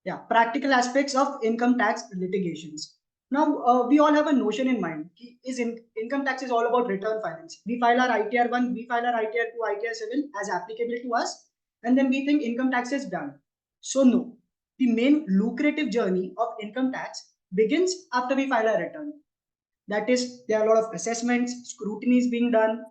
Yeah, practical aspects of income tax litigations. Now, we all have a notion in mind. Income tax is all about return filings. We file our ITR 1, we file our ITR 2, ITR 7 as applicable to us, and then we think income tax is done. So, no. The main lucrative journey of income tax begins after we file our return. That is, there are a lot of assessments, scrutiny is being done,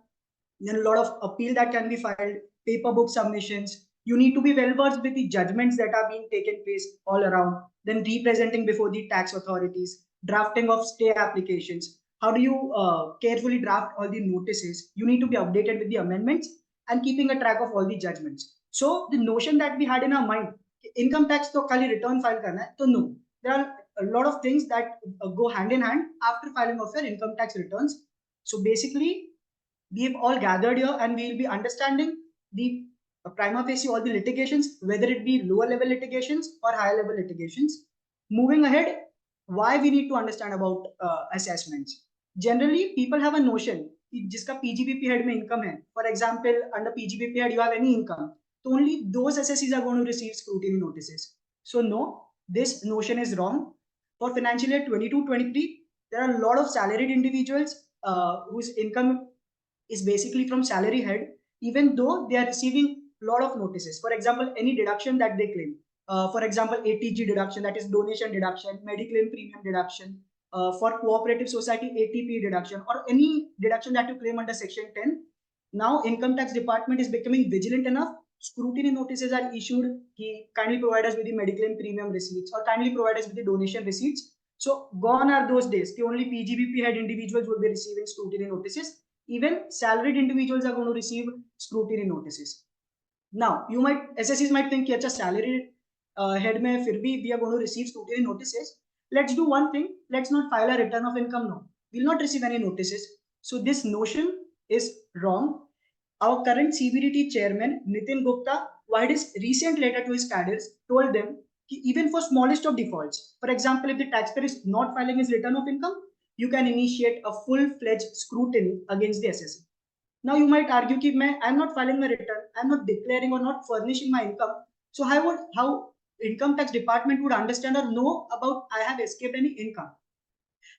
then a lot of appeal that can be filed, paper book submissions. You need to be well versed with the judgments that are being taken place all around, then representing before the tax authorities, drafting of stay applications. How do you carefully draft all the notices? You need to be updated with the amendments and keeping a track of all the judgments. So the notion that we had in our mind, income tax to kali return file karna hai, to no. There are a lot of things that go hand in hand after filing of your income tax returns. So basically, we've all gathered here and we'll be understanding the prima facie all the litigations, whether it be lower level litigations or higher level litigations. Moving ahead, why we need to understand about assessments. Generally, people have a notion जिसका PGBP head में income है. For example, under PGBP head you have any income, so only those assessees are going to receive scrutiny notices. So no, this notion is wrong. For financial year 22-23, there are a lot of salaried individuals whose income is basically from salary head, even though they are receiving a lot of notices. For example, any deduction that they claim, for example, ATG deduction, that is donation deduction, mediclaim premium deduction, for cooperative society ATP deduction, or any deduction that you claim under section 10. Now income tax department is becoming vigilant enough. Scrutiny notices are issued. Kindly provide us with the mediclaim premium receipts, or kindly provide us with the donation receipts. So gone are those days. The only PGBP head individuals would be receiving scrutiny notices. Even salaried individuals are going to receive scrutiny notices. Now, you might SSEs might think, "Acha, salaried head mein fir bhi we are going to receive scrutiny notices. Let's do one thing. Let's not file a return of income now. We'll not receive any notices." So this notion is wrong. Our current CBDT chairman, Nitin Gupta, via his recent letter to his cadres, told them even for smallest of defaults, for example, if the taxpayer is not filing his return of income, you can initiate a full-fledged scrutiny against the assessee. Now you might argue that I'm not filing my return, I'm not declaring or not furnishing my income. So how income tax department would understand or know about I have escaped any income?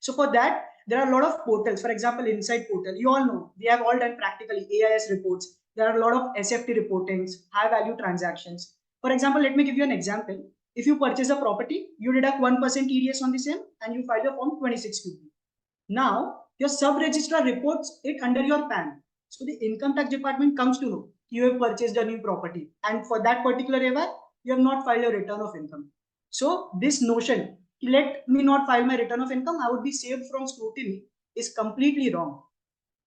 So for that, there are a lot of portals. For example, Inside Portal, you all know, we have all done practically AIS reports. There are a lot of SFT reportings, high value transactions. For example, let me give you an example. If you purchase a property, you deduct 1% TDS on the same and you file your form 26QB. Now, your sub-registrar reports it under your PAN. So the income tax department comes to know you have purchased a new property, and for that particular year, you have not filed a return of income. So this notion, let me not file my return of income, I would be saved from scrutiny, is completely wrong.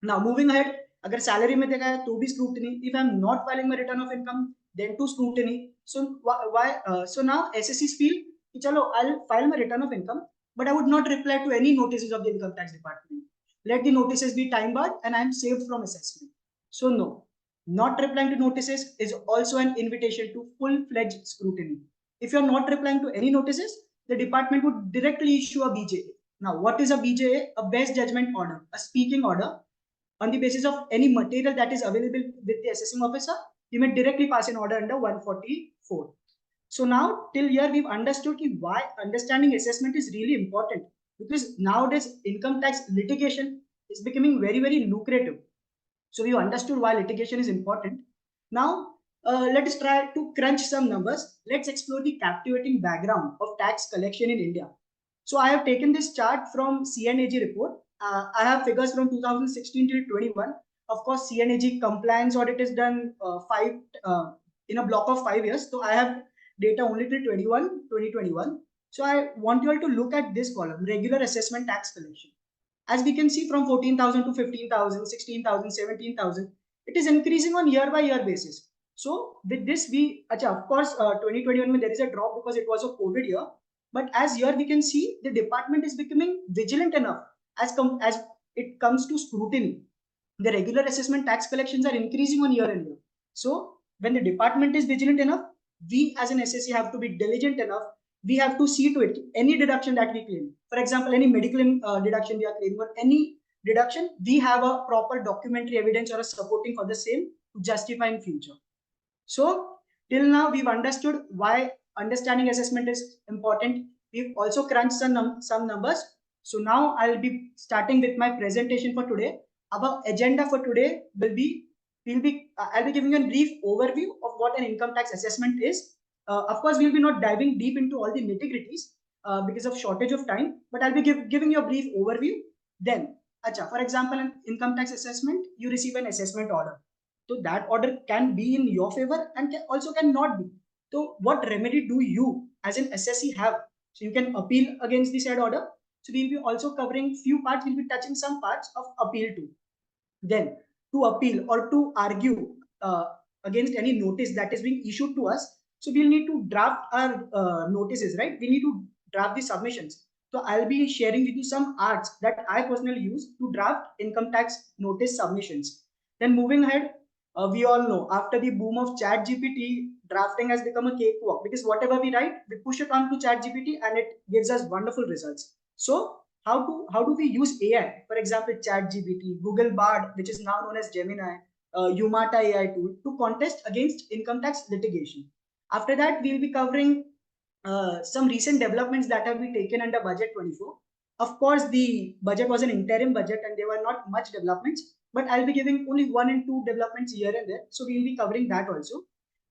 Now moving ahead, अगर salary में देखा है तो भी scrutiny. If I'm not filing my return of income, then to scrutiny. So why? So now SSCs feel कि चलो I'll file my return of income, but I would not reply to any notices of the income tax department. Let the notices be time barred and I am saved from assessment. So no, not replying to notices is also an invitation to full-fledged scrutiny. If you're not replying to any notices, the department would directly issue a BJA. Now, what is a BJA? A best judgment order, a speaking order. On the basis of any material that is available with the assessing officer, you may directly pass an order under 144. So now till here we've understood why understanding assessment is really important, because nowadays income tax litigation is becoming very, very lucrative. So we understood why litigation is important. Now let us try to crunch some numbers. Let's explore the captivating background of tax collection in India. So I have taken this chart from CNAG report. I have figures from 2016 till 21. Of course, CNAG compliance audit is done in a block of 5 years. So I have data only till 2021. So I want you all to look at this column, regular assessment tax collection. As we can see, from 14,000 to 15,000, 16,000, 17,000, it is increasing on year by year basis. So with this, of course, 2021 there is a drop because it was a COVID year. But as here we can see, the department is becoming vigilant enough as it comes to scrutiny. The regular assessment tax collections are increasing on year and year. So when the department is vigilant enough, we as an SSC have to be diligent enough. We have to see to it any deduction that we claim. For example, any medical deduction we are claiming, or any deduction, we have a proper documentary evidence or a supporting for the same to justify in future. So till now we've understood why understanding assessment is important. We've also crunched some numbers. So now I'll be starting with my presentation for today. Our agenda for today will be, I'll be giving you a brief overview of what an income tax assessment is. Of course, we'll be not diving deep into all the nitty-gritties because of shortage of time, but I'll be giving you a brief overview. Then, for example, an income tax assessment, you receive an assessment order. So that order can be in your favor and also cannot be. So what remedy do you as an assessee have? So you can appeal against the said order. So we'll be also covering few parts, we'll be touching some parts of appeal too. Then to appeal or to argue against any notice that is being issued to us, so we'll need to draft our notices, right? We need to draft the submissions. So I'll be sharing with you some arts that I personally use to draft income tax notice submissions. Then moving ahead, we all know after the boom of ChatGPT, drafting has become a cakewalk because whatever we write, we push it on to ChatGPT and it gives us wonderful results. So how do we use AI? For example, ChatGPT, Google Bard, which is now known as Gemini, Umata AI tool to contest against income tax litigation. After that, we'll be covering some recent developments that have been taken under Budget 24. Of course, the budget was an interim budget and there were not much developments, but I'll be giving only 1 and 2 developments here and there. So we'll be covering that also.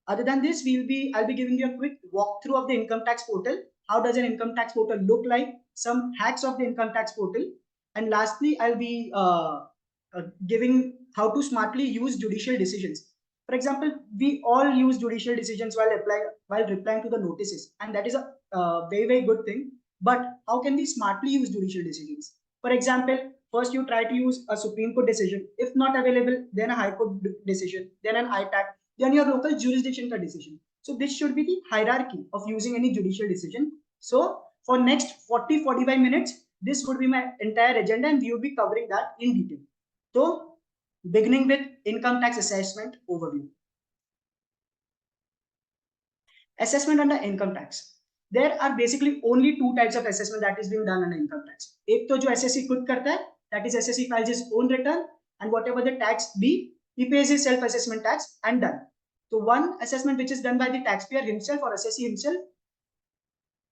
Other than this, I'll be giving you a quick walkthrough of the income tax portal. How does an income tax portal look like? Some hacks of the income tax portal. And lastly, I'll be giving how to smartly use judicial decisions. For example, we all use judicial decisions while replying to the notices, and that is a very good thing. But how can we smartly use judicial decisions? For example, first you try to use a Supreme Court decision. If not available, then a High Court decision, then an ITAC, then your local jurisdiction ka decision. So this should be the hierarchy of using any judicial decision. So for next 40-45 minutes, this would be my entire agenda and we will be covering that in detail. So beginning with income tax assessment overview. Assessment under income tax. There are basically only 2 types of assessment that is being done under income tax. एक तो जो assessee खुद करता है, that is assessee files his own return and whatever the tax be, he pays his self-assessment tax and done. So one assessment which is done by the taxpayer himself or assessee himself,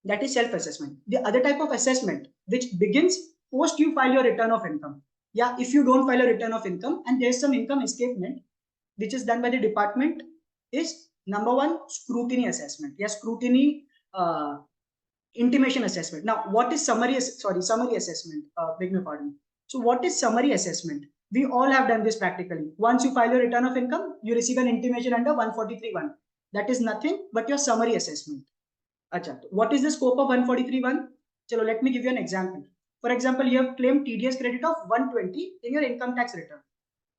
that is self-assessment. The other type of assessment which begins post you file your return of income. Yeah, if you don't file a return of income and there's some income escapement which is done by the department is number 1, scrutiny assessment. Yes, scrutiny intimation assessment. Now, what is summary assessment? Beg my pardon. So what is summary assessment? We all have done this practically. Once you file your return of income, you receive an intimation under 143(1). That is nothing but your summary assessment. Achha, what is the scope of 143(1)? Chalo, let me give you an example. For example, you have claimed TDS credit of 120 in your income tax return,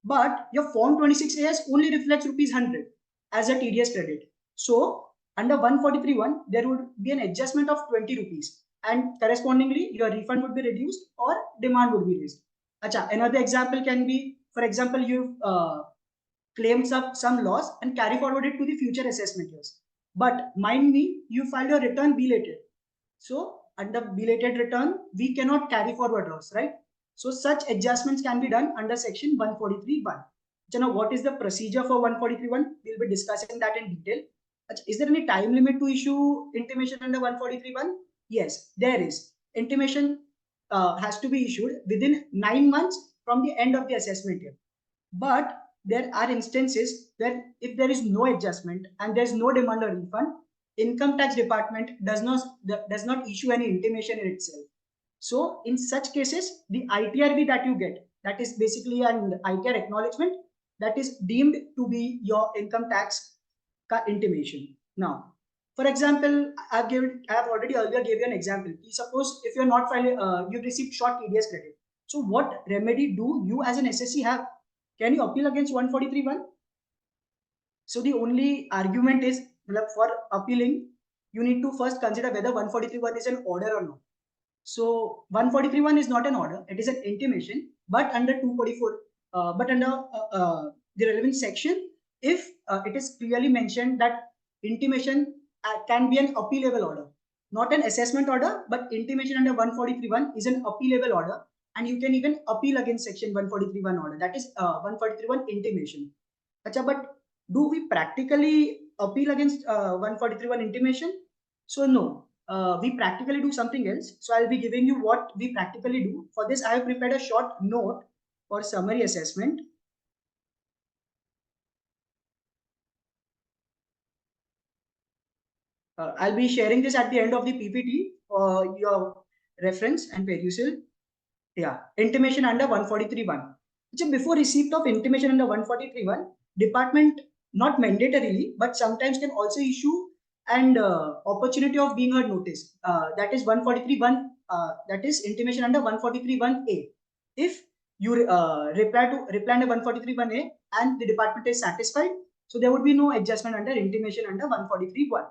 but your Form 26AS only reflects rupees 100 as a TDS credit. So under 143(1), there would be an adjustment of 20 rupees and correspondingly your refund would be reduced or demand would be raised. Achha, another example can be, for example, you've claimed some loss and carry forward it to the future assessment years. But mind me, you filed your return belated. So under belated return, we cannot carry forward loss, right? So such adjustments can be done under section 143(1). Now, what is the procedure for 143(1)? We'll be discussing that in detail. Is there any time limit to issue intimation under 143(1)? Yes, there is. Intimation has to be issued within 9 months from the end of the assessment year. But there are instances where if there is no adjustment and there's no demand or refund, income tax department does not issue any intimation in itself. So in such cases, the ITRV that you get, that is basically an ITR acknowledgement that is deemed to be your income tax intimation. Now, for example, I have already earlier gave you an example. Suppose if you're not filing, you've received short TDS credit. So what remedy do you as an assessee have? Can you appeal against 143(1)? So the only argument is for appealing, you need to first consider whether 143(1) is an order or not. So 143(1) is not an order; it is an intimation. But under 244, but under the relevant section, if it is clearly mentioned that intimation can be an appealable order, not an assessment order, but intimation under 143(1) is an appealable order, and you can even appeal against section 143(1) order. That is 143(1) intimation. Achha, but do we practically appeal against 143(1) intimation? So no, we practically do something else. So I'll be giving you what we practically do. For this, I have prepared a short note for summary assessment. I'll be sharing this at the end of the PPT for your reference and perusal. Yeah, intimation under 143.1. So before receipt of intimation under 143.1, department not mandatorily, but sometimes can also issue and opportunity of being heard notice. That is 143.1. That is intimation under 143.1A. If you reply under 143.1A and the department is satisfied, so there would be no adjustment under intimation under 143.1.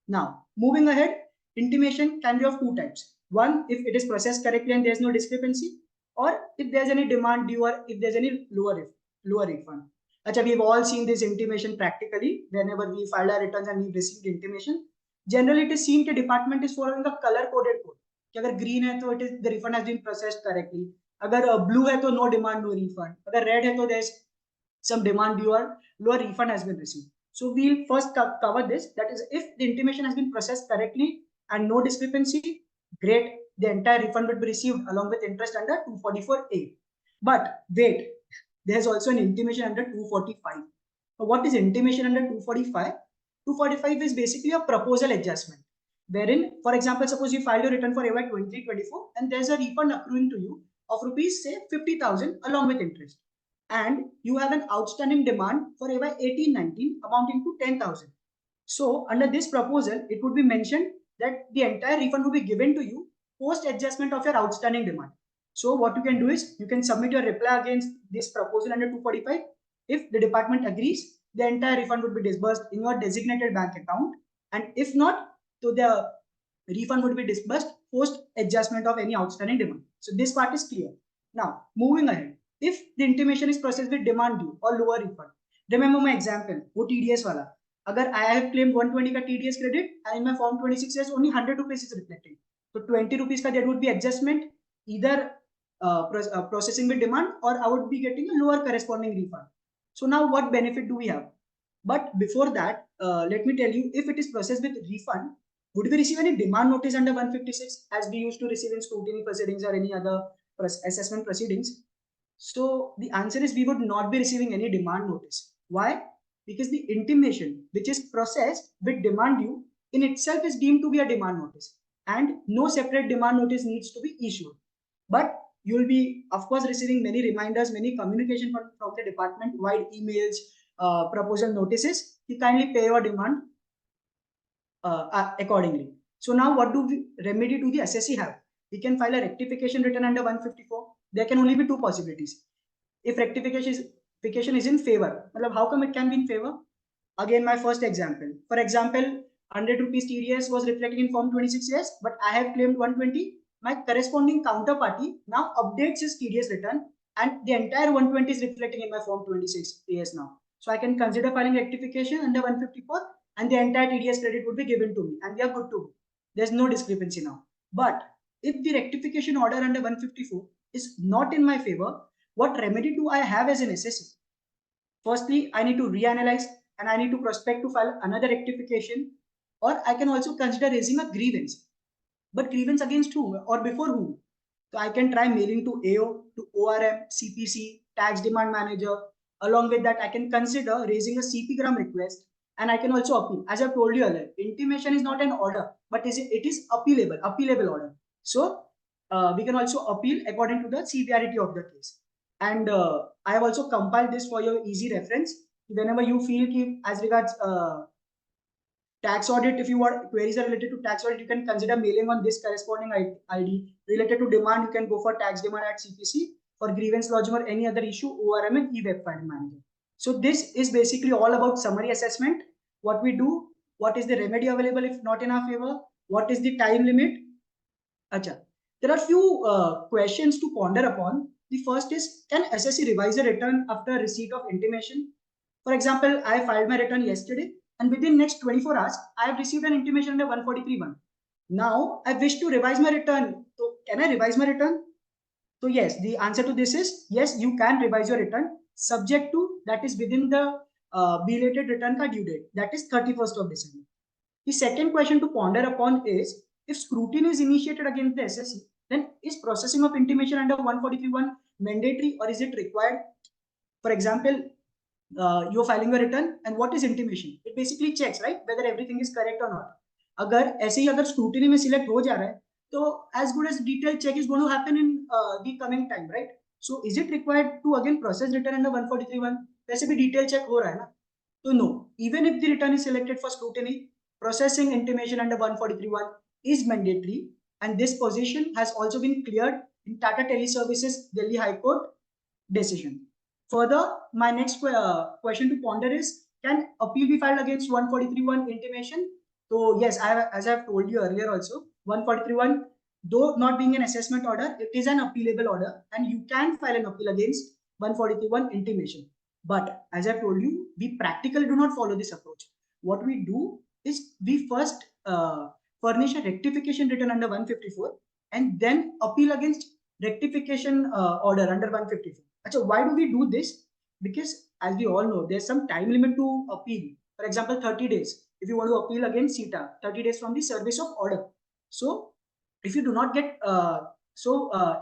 Now, moving ahead, intimation can be of two types. One, if it is processed correctly and there is no discrepancy, or if there's any demand due or if there's any lower refund. Achha, we've all seen this intimation practically whenever we file our returns and we received intimation. Generally, it is seen that department is following a color-coded code. कि अगर green है तो it is the refund has been processed correctly. अगर blue है तो no demand no refund. अगर red है तो there's some demand due or lower refund has been received. So we'll first cover this. That is, if the intimation has been processed correctly and no discrepancy, great. The entire refund would be received along with interest under 244A. But wait, there's also an intimation under 245. So what is intimation under 245? 245 is basically a proposal adjustment. Wherein, for example, suppose you filed your return for AY 23-24 and there's a refund accruing to you of rupees say 50,000 along with interest. And you have an outstanding demand for AY 18-19 amounting to 10,000. So under this proposal, it would be mentioned that the entire refund will be given to you post adjustment of your outstanding demand. So what you can do is you can submit your reply against this proposal under 245. If the department agrees, the entire refund would be disbursed in your designated bank account. And if not, so the refund would be disbursed post adjustment of any outstanding demand. So this part is clear. Now, moving ahead, if the intimation is processed with demand due or lower refund, remember my example, वो TDS वाला. अगर I have claimed 120 का TDS credit and in my form 26 says only 100 rupees is reflecting. So 20 rupees का there would be adjustment, either processing with demand or I would be getting a lower corresponding refund. So now what benefit do we have? But before that, let me tell you, if it is processed with refund, would we receive any demand notice under 156 as we used to receive in scrutiny proceedings or any other assessment proceedings? So the answer is we would not be receiving any demand notice. Why? Because the intimation which is processed with demand due in itself is deemed to be a demand notice and no separate demand notice needs to be issued. But you will be, of course, receiving many reminders, many communication from the department, wide emails, proposal notices. You kindly pay your demand accordingly. So now what do we remedy to the assessee have? We can file a rectification return under 154. There can only be two possibilities. If rectification is in favor, how come it can be in favor? Again, my first example. For example, 100 rupees TDS was reflecting in form 26 years, but I have claimed 120. My corresponding counterparty now updates his TDS return and the entire 120 is reflecting in my form 26 years now. So I can consider filing rectification under 154 and the entire TDS credit would be given to me and we are good to go. There's no discrepancy now. But if the rectification order under 154 is not in my favor, what remedy do I have as an assessee? Firstly, I need to reanalyze and I need to prospect to file another rectification, or I can also consider raising a grievance. But grievance against who or before whom? So I can try mailing to AO, to ORM, CPC, tax demand manager. Along with that, I can consider raising a CP-gram request and I can also appeal. As I told you earlier, intimation is not an order, but it is appealable order. So we can also appeal according to the severity of the case. And I have also compiled this for your easy reference. Whenever you feel as regards tax audit, if your queries are related to tax audit, you can consider mailing on this corresponding ID. Related to demand, you can go for tax demand at CPC. For grievance lodging or any other issue, ORM and e-web file manager. So this is basically all about summary assessment. What we do, what is the remedy available if not in our favor, what is the time limit. Acha. There are few questions to ponder upon. The first is, can assessee revise a return after receipt of intimation? For example, I filed my return yesterday and within next 24 hours, I have received an intimation under 143.1. Now, I wish to revise my return. So, can I revise my return? So, yes, the answer to this is yes, you can revise your return subject to that is within the belated return ka due date. That is 31st of December. The second question to ponder upon is, if scrutiny is initiated against the SSE, then is processing of intimation under 143(1) mandatory or is it required? For example, you're filing a return, and what is intimation? It basically checks, right, whether everything is correct or not. अगर ऐसे ही अगर scrutiny में select हो जा रहा है, तो as good as detailed check is going to happen in the coming time, right? So is it required to again process return under 143(1)? वैसे भी detailed check हो रहा है ना? So no, even if the return is selected for scrutiny, processing intimation under 143(1) is mandatory, and this position has also been cleared in Tata Teleservices Delhi High Court decision. Further, my next question to ponder is, can appeal be filed against 143(1) intimation? So yes, as I have told you earlier also, 143(1), though not being an assessment order, it is an appealable order, and you can file an appeal against 143(1) intimation. But as I have told you, we practically do not follow this approach. What we do is we first furnish a rectification written under 154 and then appeal against rectification order under 154. Achha, why do we do this? Because as we all know, there's some time limit to appeal. For example, 30 days. If you want to appeal against CETA, 30 days from the service of order. So if you do not get,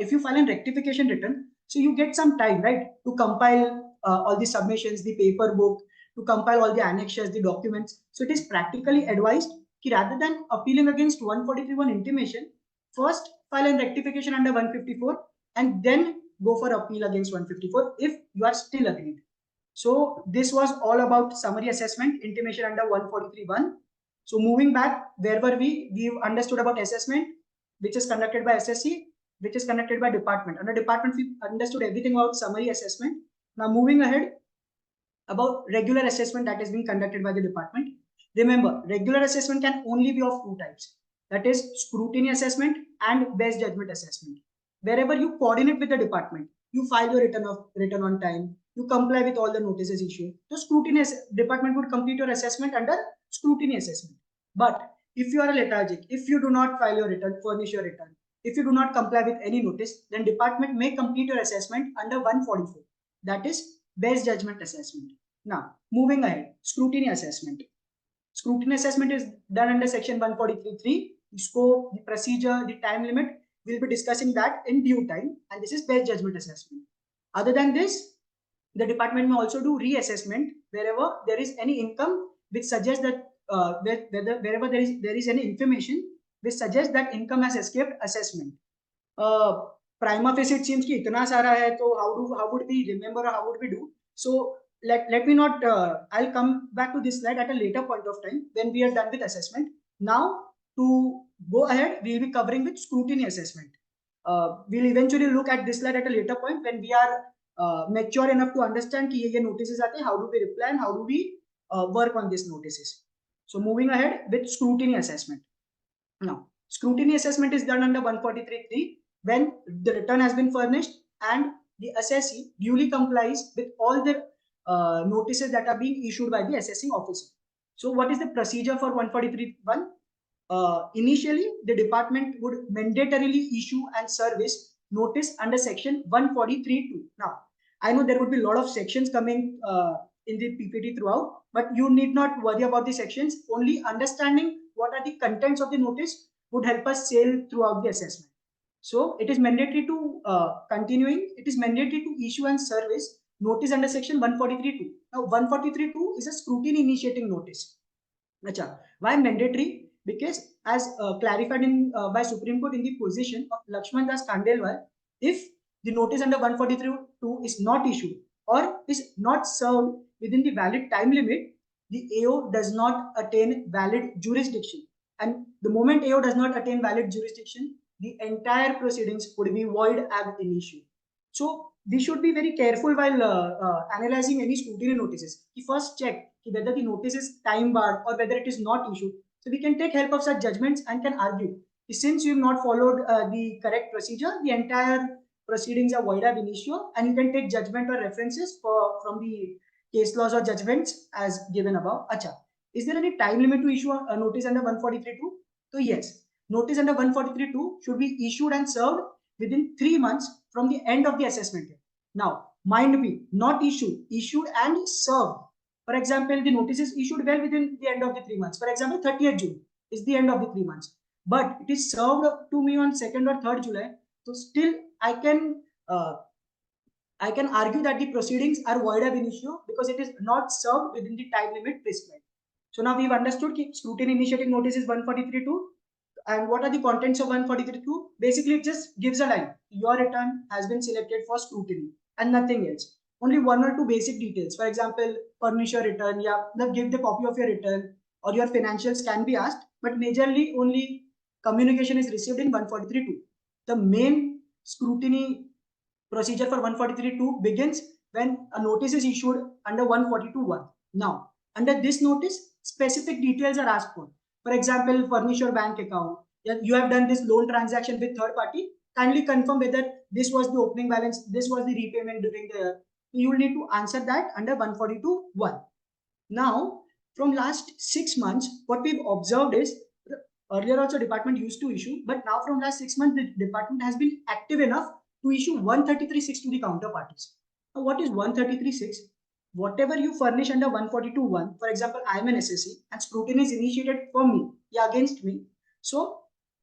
if you file a rectification return, so you get some time, right, to compile all the submissions, the paper book, to compile all the annexures, the documents. So it is practically advised कि rather than appealing against 143(1) intimation, first file a rectification under 154 and then go for appeal against 154 if you are still agreed. So this was all about summary assessment, intimation under 143(1). So moving back, where were we? We've understood about assessment, which is conducted by SSC, which is conducted by department. Under department, we understood everything about summary assessment. Now moving ahead, about regular assessment that is being conducted by the department. Remember, regular assessment can only be of two types. That is scrutiny assessment and best judgment assessment. Wherever you coordinate with the department, you file your return on time, you comply with all the notices issued. The scrutiny department would complete your assessment under scrutiny assessment. But if you are a lethargic, if you do not file your return, furnish your return, if you do not comply with any notice, then department may complete your assessment under 144. That is best judgment assessment. Now, moving ahead, scrutiny assessment. Scrutiny assessment is done under section 143(3). The scope, the procedure, the time limit, we'll be discussing that in due time, and this is best judgment assessment. Other than this, the department may also do reassessment wherever there is any income which suggests that wherever there is any information which suggests that income has escaped assessment. Prima facie it seems कि इतना सारा है, तो how would we remember or how would we do? So let me not, I'll come back to this slide at a later point of time when we are done with assessment. Now to go ahead, we'll be covering with scrutiny assessment. We'll eventually look at this slide at a later point when we are mature enough to understand कि ये notices आते हैं, how do we reply and how do we work on these notices. So moving ahead with scrutiny assessment. Now, scrutiny assessment is done under 143(3) when the return has been furnished and the assessee duly complies with all the notices that are being issued by the assessing officer. So what is the procedure for 143(1)? Initially, the department would mandatorily issue and service notice under section 143(2). Now, I know there would be a lot of sections coming in the PPT throughout, but you need not worry about the sections. Only understanding what are the contents of the notice would help us sail throughout the assessment. So it is mandatory to it is mandatory to issue and service notice under section 143(2). Now 143(2) is a scrutiny initiating notice. Achha, why mandatory? Because as clarified in by Supreme Court in the position of Lakshman Das Khandelwal, if the notice under 143(2) is not issued or is not served within the valid time limit, the AO does not attain valid jurisdiction. And the moment AO does not attain valid jurisdiction, the entire proceedings would be void ab initio. So we should be very careful while analyzing any scrutiny notices. We first check whether the notice is time barred or whether it is not issued. So we can take help of such judgments and can argue, since you have not followed the correct procedure, the entire proceedings are void ab initio, and you can take judgment or references from the case laws or judgments as given above. Acha, is there any time limit to issue a notice under 143(2)? So yes, notice under 143(2) should be issued and served within 3 months from the end of the assessment year. Now, mind me, not issued and served. For example, the notice is issued well within the end of the 3 months. For example, 30th June is the end of the 3 months, but it is served to me on 2nd or 3rd July. So still uh, I can argue that the proceedings are void ab initio because it is not served within the time limit prescribed. So now we've understood that scrutiny initiating notice is 143.2. And what are the contents of 143.2? Basically, it just gives a line. Your return has been selected for scrutiny and nothing else. Only one or two basic details. For example, furnish your return, yeah, give the copy of your return, or your financials can be asked, but majorly only communication is received in 143.2. The main scrutiny procedure for 143.2 begins when a notice is issued under 142.1. Now, under this notice, specific details are asked for. For example, furnish your bank account. You have done this loan transaction with third party. Kindly confirm whether this was the opening balance, this was the repayment during the year. You will need to answer that under 142.1. Now, from last 6 months, what we've observed is earlier also department used to issue, but now from last 6 months, the department has been active enough to issue 133.6 to the counterparties. Now, what is 133.6? Whatever you furnish under 142.1, for example, I am an SSC and scrutiny is initiated for me, against me. So,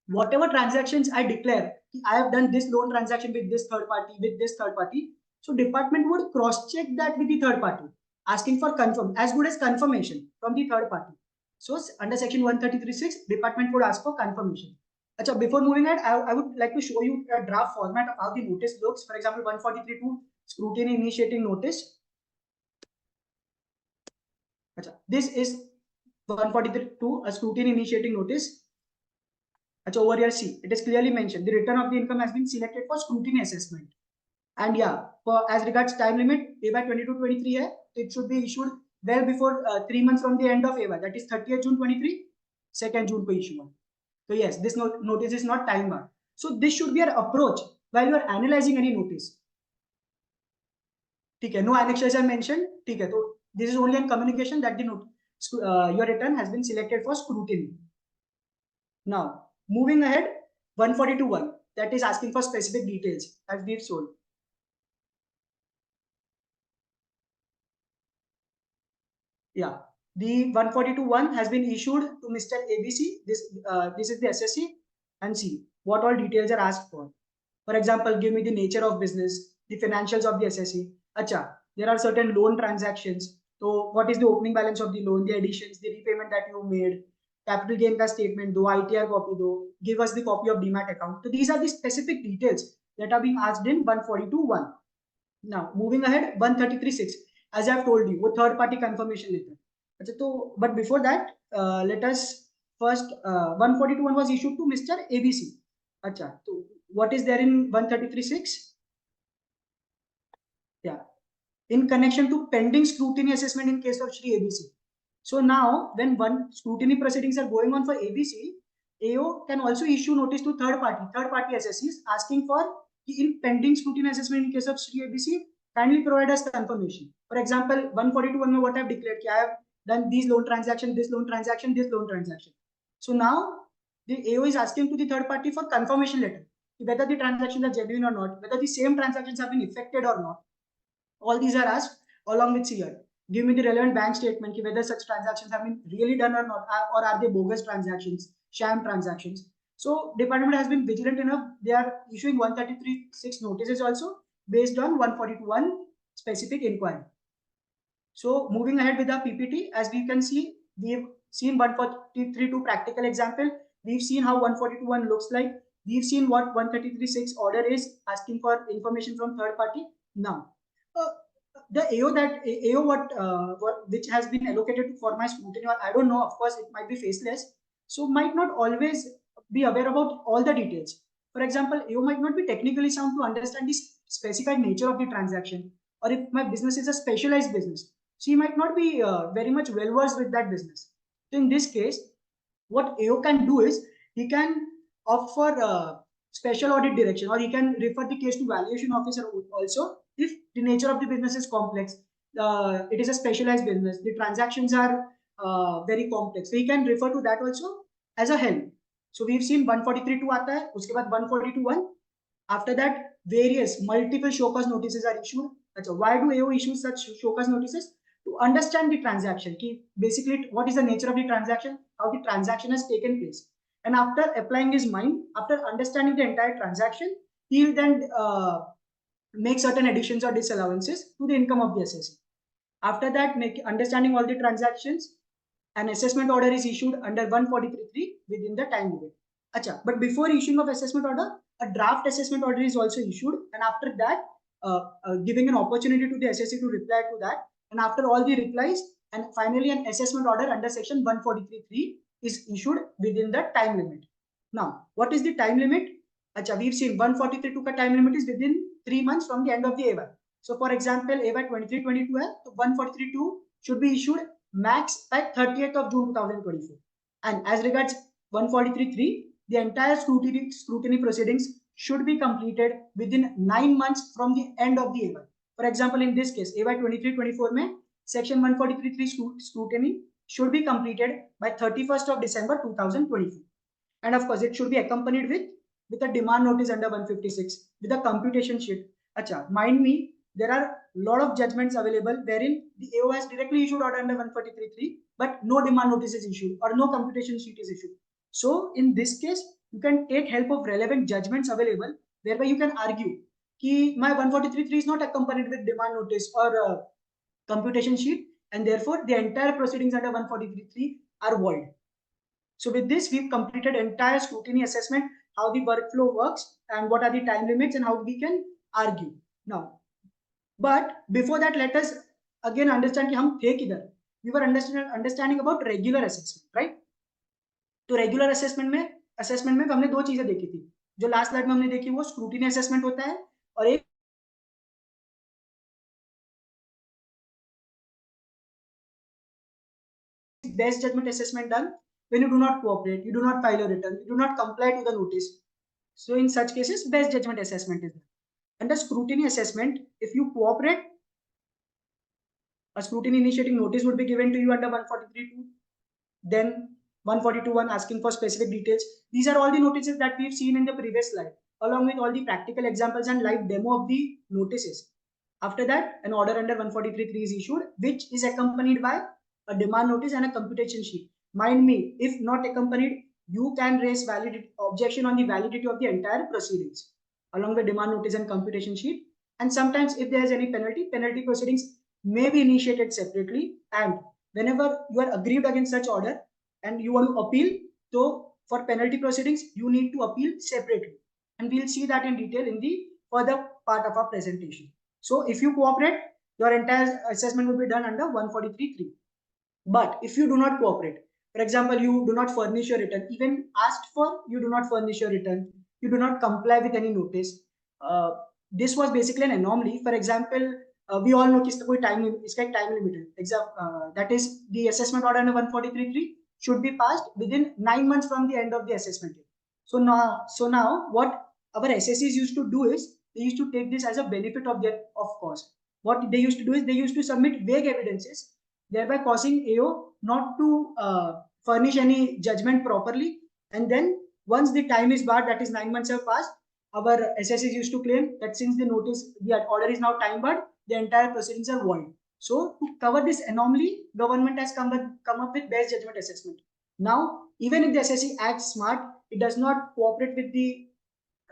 whatever transactions I declare, I have done this loan transaction with this third party, with this third party. So, department would cross check that with the third party, asking for as good as confirmation from the third party. So, under section 133.6, department would ask for confirmation. Achha, before moving ahead, I would like to show you a draft format of how the notice looks. For example, 143.2 scrutiny initiating notice. Achha, this is 143.2 a scrutiny initiating notice. Achha, over here, see, it is clearly mentioned the return of the income has been selected for scrutiny assessment. And yeah, for as regards time limit, AY 22-23 hai, it should be issued well before 3 months from the end of AY, that is 30th June 23, 2nd June ko issue. So yes, this notice is not time bound. So this should be your approach while you are analyzing any notice. Okay, no annexures are mentioned. Okay, so this is only in communication that the your return has been selected for scrutiny. Now, moving ahead, 142.1, that is asking for specific details as we've shown. Yeah, the 142.1 has been issued to Mr. ABC. This is the SSC, and see what all details are asked for. For example, give me the nature of business, the financials of the SSC. Acha, there are certain loan transactions. So what is the opening balance of the loan, the additions, the repayment that you made, capital gain ka statement, do ITR copy, do give us the copy of Demat account. So these are the specific details that are being asked in 142.1. Now, moving ahead, 133.6. As I have told you, वो third party confirmation letter. But before that, let us first, 142.1 was issued to Mr. ABC. Acha, so what is there in 133.6? Yeah, in connection to pending scrutiny assessment in case of Shri ABC. So now, when one scrutiny proceedings are going on for ABC, AO can also issue notice to third party SSCs asking for in pending scrutiny assessment in case of Shri ABC, kindly provide us confirmation. For example, 142.1 what I have declared, I have done these loan transaction, this loan transaction, this loan transaction. So now the AO is asking to the third party for confirmation letter, whether the transactions are genuine or not, whether the same transactions have been effected or not. All these are asked along with CR. Give me the relevant bank statement, whether such transactions have been really done or not, or are they bogus transactions, sham transactions. So department has been vigilant enough. They are issuing 133.6 notices also based on 142.1 specific inquiry. So moving ahead with our PPT, as we can see, we've seen 143.2 practical example. We've seen how 142.1 looks like. We've seen what 133.6 order is asking for information from third party. Now, the AO which has been allocated for my scrutiny, or I don't know, of course it might be faceless, so might not always be aware about all the details. For example, AO might not be technically sound to understand the specified nature of the transaction, or if my business is a specialized business, she might not be very much well versed with that business. So in this case, what AO can do is he can opt for special audit direction, or he can refer the case to valuation officer also if the nature of the business is complex. It is a specialized business, the transactions are very complex, so he can refer to that also as a help. So we've seen 143.2 आता है, उसके बाद 142.1. After that, various multiple show cause notices are issued. Why do AO issue such show cause notices? to understand the transaction. Basically, what is the nature of the transaction, how the transaction has taken place. And after applying his mind, after understanding the entire transaction, he will then make certain additions or disallowances to the income of the assessee. After that, understanding all the transactions, an assessment order is issued under 143(3) within the time limit. Acha, but before issuing of assessment order, a draft assessment order is also issued, and after that, giving an opportunity to the assessee to reply to that, and after all the replies, and finally an assessment order under section 143(3) is issued within the time limit. Now, what is the time limit? Acha, we've seen 143 took a time limit is within 3 months from the end of the AY. So, for example, AY 23-22 है, तो 143(2) should be issued max by 30th of June 2024. And as regards 143(3), the entire scrutiny proceedings should be completed within 9 months from the end of the AY. For example, in this case, AY 23-24 में section 143(3) scrutiny should be completed by 31st of December 2024. And of course, it should be accompanied with a demand notice under 156, with a computation sheet. Acha, mind me, there are a lot of judgments available wherein the AO has directly issued order under 143(3), but no demand notice is issued or no computation sheet is issued. So in this case, you can take help of relevant judgments available, whereby you can argue that my 143(3) is not accompanied with demand notice or computation sheet, and therefore the entire proceedings under 143(3) are void. So with this, we've completed entire scrutiny assessment, how the workflow works and what are the time limits and how we can argue. Now, but before that, let us again understand कि हम थे किधर. We were understanding about regular assessment, right? तो regular assessment में हमने दो चीजें देखी थी. जो लास्ट स्लाइड में हमने देखी वो scrutiny assessment होता है और एक best judgment assessment done when you do not cooperate, you do not file a return, you do not comply to the notice. So in such cases, best judgment assessment is done. Under scrutiny assessment, if you cooperate, a scrutiny initiating notice would be given to you under 143(2). Then 142(1) asking for specific details. These are all the notices that we've seen in the previous slide, along with all the practical examples and live demo of the notices. After that, an order under 143(3) is issued, which is accompanied by a demand notice and a computation sheet. Mind me, if not accompanied, you can raise objection on the validity of the entire proceedings along the demand notice and computation sheet. And sometimes if there is any penalty proceedings may be initiated separately. And whenever you are aggrieved against such order and you want to appeal, so for penalty proceedings, you need to appeal separately. And we'll see that in detail in the further part of our presentation. So if you cooperate, your entire assessment will be done under 143(3). But if you do not cooperate, for example, you do not furnish your return, even asked for, you do not furnish your return, you do not comply with any notice. This was basically an anomaly. For example, we all know कि time limit है. That is, the assessment order under 143(3) should be passed within 9 months from the end of the assessment year. So now what our assessees used to do is they used to take this as a benefit of course. What they used to do is they used to submit vague evidences, thereby causing AO not to furnish any judgment properly. And then once the time is barred, that is 9 months have passed, our assessees used to claim that since the order is now time barred, the entire proceedings are void. So to cover this anomaly, government has come up with best judgment assessment. Now, even if the assessee acts smart, it does not cooperate with the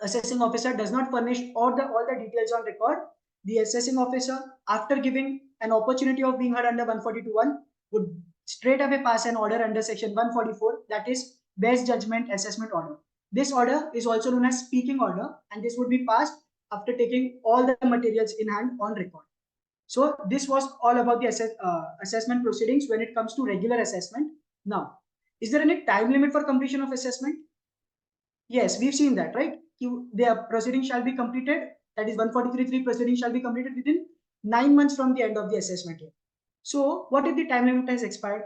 assessing officer, does not furnish all the details on record, the assessing officer, after giving an opportunity of being heard under 142(1), would straight away pass an order under section 144, that is best judgment assessment order. This order is also known as speaking order, and this would be passed after taking all the materials in hand on record. So this was all about the assessment proceedings when it comes to regular assessment. Now, is there any time limit for completion of assessment? Yes, we've seen that, right? The proceeding shall be completed, that is 143(3) proceeding shall be completed within 9 months from the end of the assessment year. So what if the time limit has expired?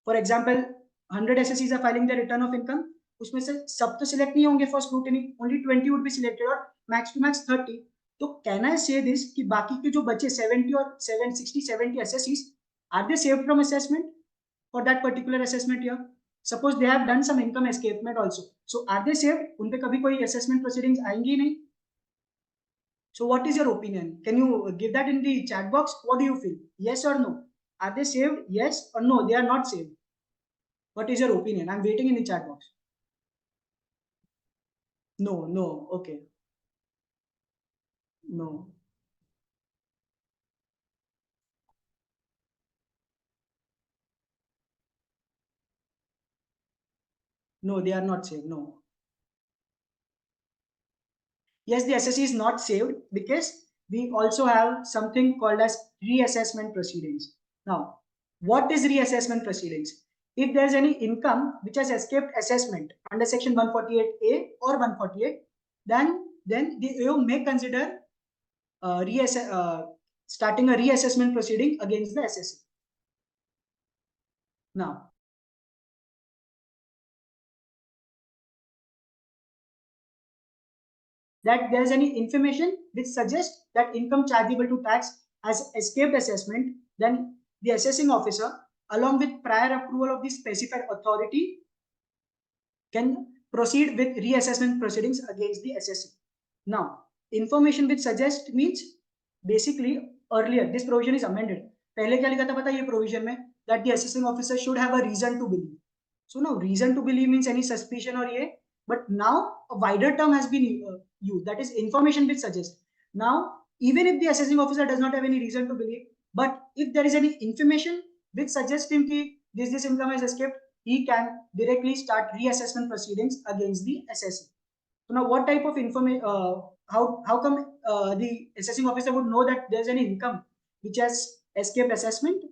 For example, 100 SSCs are filing the return of income. उसमें से सब तो select नहीं होंगे for scrutiny, only 20 would be selected और max to max 30. तो can I say this कि बाकी के जो बचे 70 और 60-70 SSCs, are they saved from assessment for that particular assessment year? Suppose they have done some income escapement also. So are they saved? उन पे कभी कोई assessment proceedings आएंगी नहीं. So what is your opinion? Can you give that in the chat box? What do you feel? Yes or no? Are they saved? Yes or no? They are not saved. What is your opinion? I'm waiting in the chat box. No, no. Okay. No. No, they are not saved. No. Yes, the SSC is not saved because we also have something called as reassessment proceedings. Now, what is reassessment proceedings? If there is any income which has escaped assessment under section 148A or 148, then the AO may consider uh, reassess, uh, starting a reassessment proceeding against the SSC. Now, that there is any information which suggests that income chargeable to tax has escaped assessment, then the assessing officer, along with prior approval of the specified authority, can proceed with reassessment proceedings against the assessee. Now, information which suggests means basically earlier this provision is amended. पहले क्या लिखा था पता ये provision में that the assessing officer should have a reason to believe. So now reason to believe means any suspicion or ये, but now a wider term has been used, that is information which suggests. Now even if the assessing officer does not have any reason to believe, but if there is any information which suggests him that this income has escaped, he can directly start reassessment proceedings against the assessee. So now what type of information, how come the assessing officer would know that there's any income which has escaped assessment?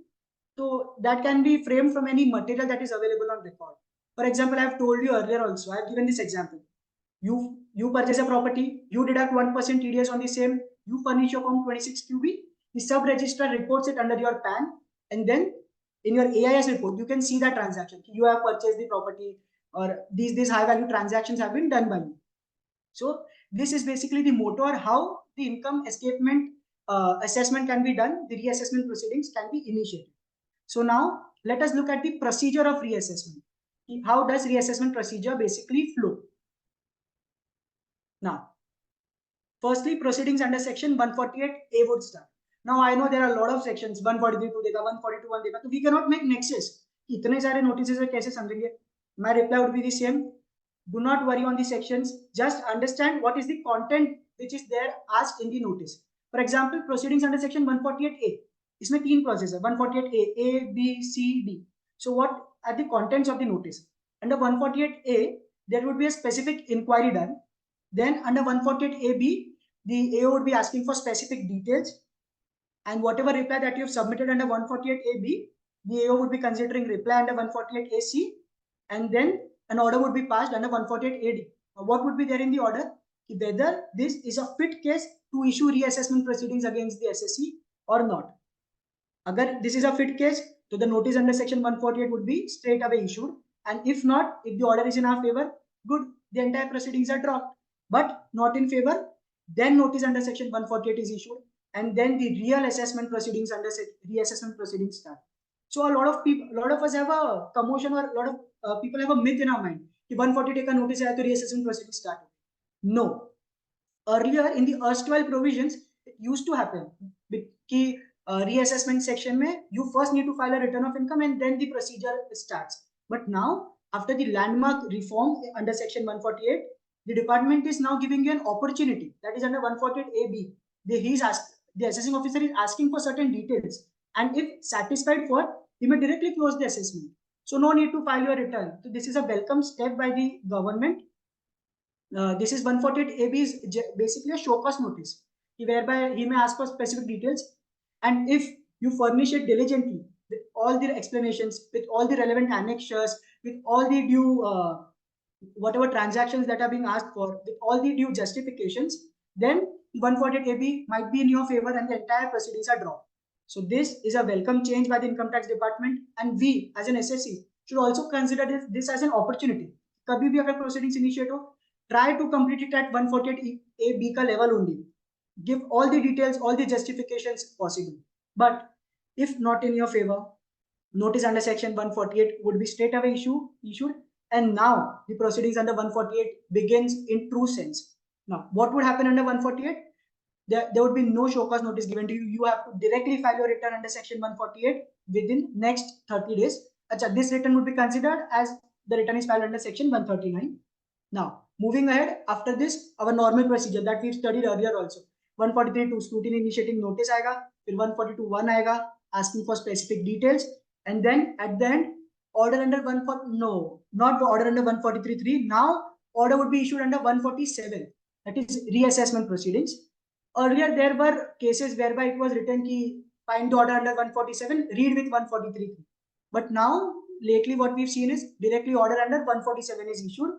So that can be framed from any material that is available on record. For example, I have told you earlier also, I have given this example. You purchase a property, you deduct 1% TDS on the same, you furnish your form 26QB, the sub-registrar reports it under your PAN, and then in your AIS report, you can see that transaction. You have purchased the property, or these high value transactions have been done by you. So this is basically the motto, or how the income escapement assessment can be done, the reassessment proceedings can be initiated. So now let us look at the procedure of reassessment. How does reassessment procedure basically flow? Now, firstly, proceedings under section 148A would start. Now I know there are a lot of sections, 143 2 देखा, 142 1 देखा, so we cannot make nexus. इतने सारे notices है कैसे समझेंगे? My reply would be the same. Do not worry on the sections. Just understand what is the content which is there asked in the notice. For example, proceedings under section 148A. इसमें तीन clauses है, 148A, A, B, C, D. So what are the contents of the notice? Under 148A, there would be a specific inquiry done. Then under 148AB, the AO would be asking for specific details, and whatever reply that you have submitted under 148AB, the AO would be considering reply under 148AC, and then an order would be passed under 148AD. What would be there in the order? Whether this is a fit case to issue reassessment proceedings against the SSC or not. Agar this is a fit case, so the notice under section 148 would be straight away issued, and if not, if the order is in our favor, good, the entire proceedings are dropped. But not in favor, then notice under section 148 is issued, and then the real assessment proceedings under reassessment proceedings start. So a lot of people, a lot of us have a commotion, or a lot of people have a myth in our mind. If 148 का notice आया तो reassessment proceedings start. No. Earlier in the erstwhile provisions, it used to happen कि reassessment section में you first need to file a return of income and then the procedure starts. But now after the landmark reform under section 148, the department is now giving you an opportunity, that is under 148AB. The assessing officer is asking for certain details, and if satisfied for, he may directly close the assessment. So no need to file your return. So this is a welcome step by the government. This is 148AB is basically a show cause notice, whereby he may ask for specific details, and if you furnish it diligently with all the explanations, with all the relevant annexures, with all the due whatever transactions that are being asked for, with all the due justifications, then 148AB might be in your favor and the entire proceedings are dropped. So this is a welcome change by the income tax department, and we as an SSC should also consider this as an opportunity. कभी भी अगर proceedings initiate हो, try to complete it at 148AB ka level only. Give all the details, all the justifications possible. But if not in your favor, notice under section 148 would be straight away issued, and now the proceedings under 148 begins in true sense. Now, what would happen under 148? there would be no show cause notice given to you. You have to directly file your return under section 148 within next 30 days. Achha, this return would be considered as the return is filed under section 139. Now, moving ahead, after this, our normal procedure that we've studied earlier also. 143 scrutiny initiating notice aega, फिर 142 1 aega, asking for specific details, and then at the end, order under 140, no, not the order under 143.3. Now, order would be issued under 147, that is reassessment proceedings. Earlier, there were cases whereby it was written ki find the order under 147, read with 143. But now, lately, what we've seen is directly order under 147 is issued,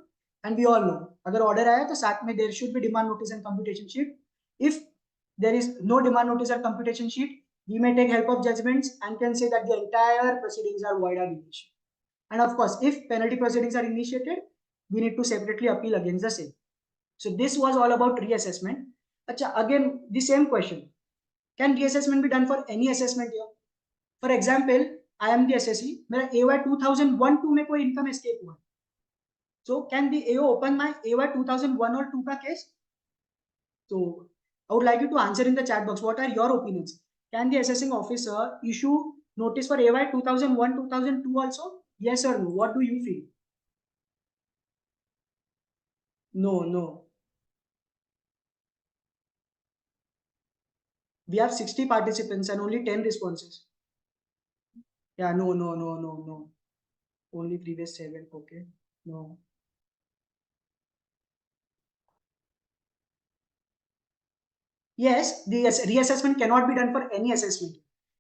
and we all know, अगर order आया तो साथ में there should be demand notice and computation sheet. If there is no demand notice or computation sheet, we may take help of judgments and can say that the entire proceedings are void ab initio. And of course, if penalty proceedings are initiated, we need to separately appeal against the same. So this was all about reassessment. Achha, again, the same question. Can reassessment be done for any assessment here? For example, I am the assessee. मेरा AY 2001-2 में कोई income escape हुआ. So can the AO open my AY 2001 or 2 का case? So I would like you to answer in the chat box. What are your opinions? Can the assessing officer issue notice for AY 2001, 2002 also? Yes or no? What do you feel? No. We have 60 participants and only 10 responses. Yeah, no. Only previous 7. Okay. No. Yes, the reassessment cannot be done for any assessment.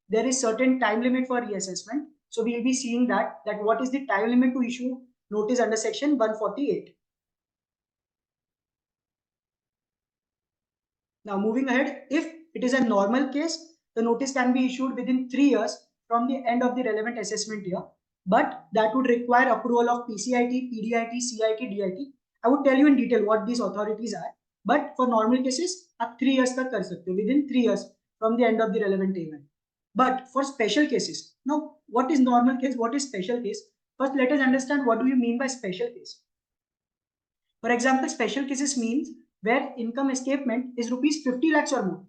There is certain time limit for reassessment. So we will be seeing that what is the time limit to issue notice under section 148. Now moving ahead, if it is a normal case, the notice can be issued within 3 years from the end of the relevant assessment year, but that would require approval of PCIT, PDIT, CIT, DIT. I would tell you in detail what these authorities are, but for normal cases, आप 3 years तक कर सकते हो, within 3 years from the end of the relevant event. But for special cases, now what is normal case, what is special case? First, let us understand what do you mean by special case. For example, special cases means where income escapement is rupees 50 lakhs or more.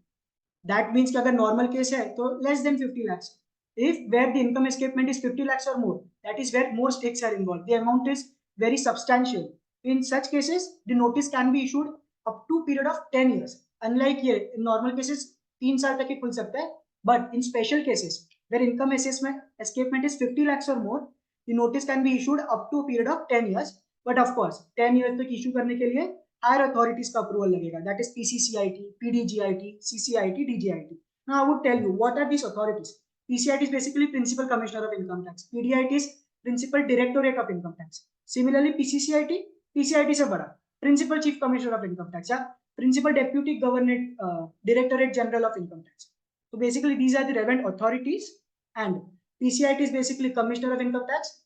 That means कि अगर normal case है तो less than 50 lakhs. If where the income escapement is 50 lakhs or more, that is where more stakes are involved. The amount is very substantial. In such cases, the notice can be issued up to period of 10 years. Unlike ये, in normal cases 3 साल तक ही खुल सकता है. But in special cases where income escapement is 50 lakhs or more, the notice can be issued up to a period of 10 years. But of course, 10 years तक issue करने के लिए higher authorities का approval लगेगा. That is PCCIT, PDGIT, CCIT, DGIT. Now I would tell you what are these authorities. PCIT is basically Principal Commissioner of Income Tax. PDIT is Principal Directorate of Income Tax. Similarly, PCIT is a bada Principal Chief Commissioner of Income Tax. Yeah, Principal Deputy Directorate General of Income Tax. So basically, these are the relevant authorities, and PCIT is basically Commissioner of Income Tax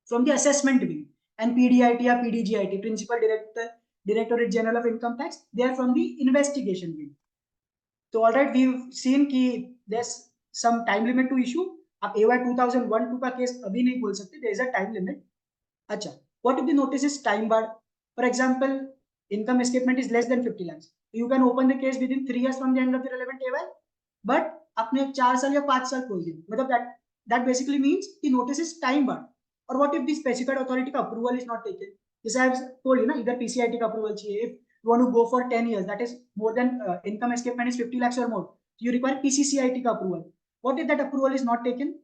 from the assessment wing, and PDIT or PDGIT, Principal Directorate General of Income Tax, they are from the investigation wing. So all right, we've seen कि there's some time limit to issue. आप AY 2001-2 का case अभी नहीं खोल सकते. There is a time limit. अच्छा, what if the notice is time barred? For example, income escapement is less than 50 lakhs. You can open the case within 3 years from the end of the relevant AY, but आपने 4 साल या 5 साल खोल दिया. मतलब that basically means the notice is time barred. Or what if the specified authority का approval is not taken? This I have told you ना, इधर PCIT का approval चाहिए. If you want to go for 10 years, that is more than income escapement is 50 lakhs or more, you require PCCIT का approval. What if that approval is not taken?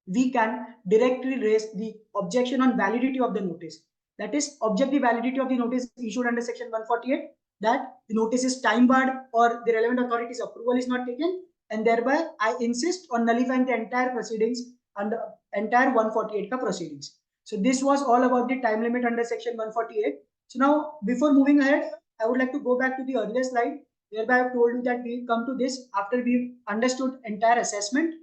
We can directly raise the objection on validity of the notice. That is, object the validity of the notice issued under section 148, that the notice is time barred or the relevant authority's approval is not taken, and thereby I insist on nullifying the entire proceedings under entire 148 ka proceedings. So this was all about the time limit under section 148. So now, before moving ahead, I would like to go back to the earlier slide whereby I've told you that we'll come to this after we've understood entire assessment.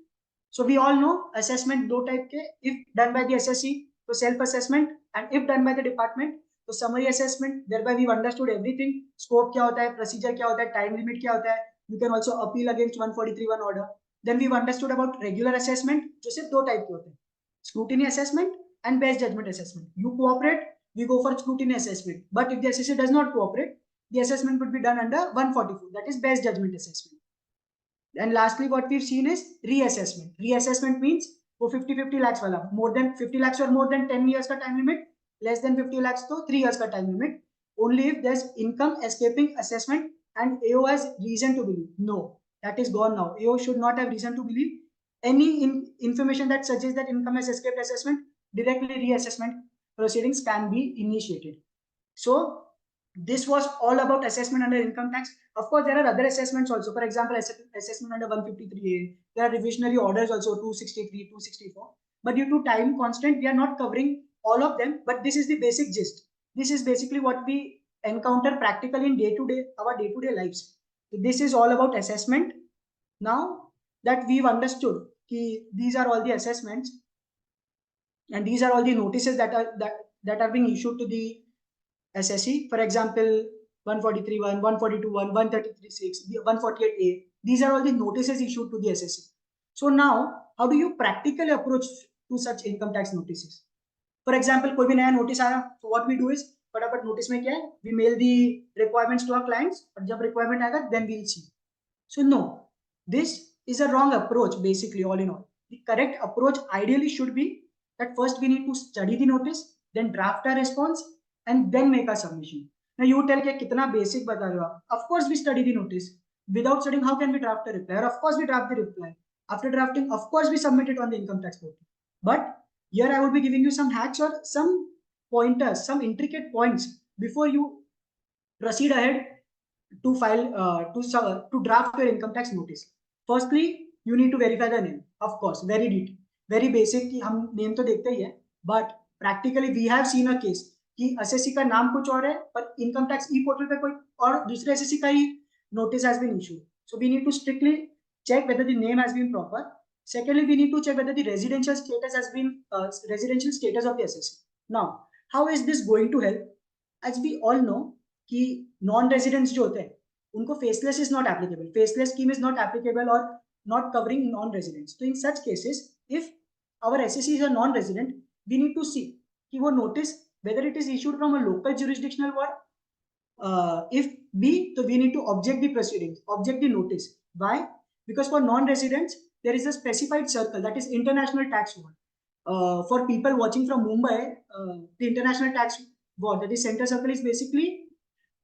So we all know assessment दो type के, if done by the assessee तो self assessment, and if done by the department तो summary assessment. Thereby we've understood everything. Scope क्या होता है, procedure क्या होता है, time limit क्या होता है. You can also appeal against 143(1) order. Then we've understood about regular assessment, जो सिर्फ दो type के होते हैं, scrutiny assessment and best judgment assessment. You cooperate, we go for scrutiny assessment. But if the assessor does not cooperate, the assessment would be done under 144, that is best judgment assessment. And lastly, what we've seen is reassessment. Reassessment means वो 50 lakhs वाला, more than 50 lakhs or more than 10 years का time limit, less than 50 lakhs तो 3 years का time limit, only if there's income escaping assessment and AO has reason to believe. No, that is gone now. AO should not have reason to believe any information that suggests that income has escaped assessment. Directly reassessment proceedings can be initiated. So this was all about assessment under income tax. Of course, there are other assessments also. For example, assessment under 153A. There are revisionary orders also, 263, 264. But due to time constraint, we are not covering all of them. But this is the basic gist. This is basically what we encounter practically in our day-to-day lives. So this is all about assessment. Now that we've understood these are all the assessments and these are all the notices that are being issued to the SSC. For example, 143.1, 142.1, 133.6, 148A. These are all the notices issued to the SSC. So now, how do you practically approach to such income tax notices? For example, कोई भी नया notice आया, so what we do is फटाफट notice में क्या है? We mail the requirements to our clients. और जब requirement आएगा, then we'll see. So no, this is a wrong approach. Basically, all in all, the correct approach ideally should be that first we need to study the notice, then draft a response, and then make a submission. Now you tell कि कितना basic बता रहे हो आप? Of course we study the notice. Without studying, how can we draft a reply? Or of course we draft the reply. After drafting, of course we submit it on the income tax portal. But here I will be giving you some hacks or some pointers, some intricate points before you proceed ahead to file to draft your income tax notice. Firstly, you need to verify the name. Of course, very neat, very basic कि हम name तो देखते ही है. But practically we have seen a case कि SSC का नाम कुछ और है पर इनकम टैक्स ई पोर्टल पे कोई और दूसरे एसएससी का ही notice has been issued. So we need to strictly check whether the name has been proper. Secondly, we need to check whether the residential status has been residential status of the SSC. Now, how is this going to help? As we all know कि non-residents जो होते हैं उनको faceless is not applicable. Faceless scheme is not applicable or not covering non-residents. So in such cases, if our SSC is a non-resident, we need to see कि वो notice whether it is issued from a local jurisdictional board. If B, so we need to object the proceedings, object the notice. Why? Because for non-residents, there is a specified circle, that is international tax board. For people watching from Mumbai, the international tax board, that is center circle, is basically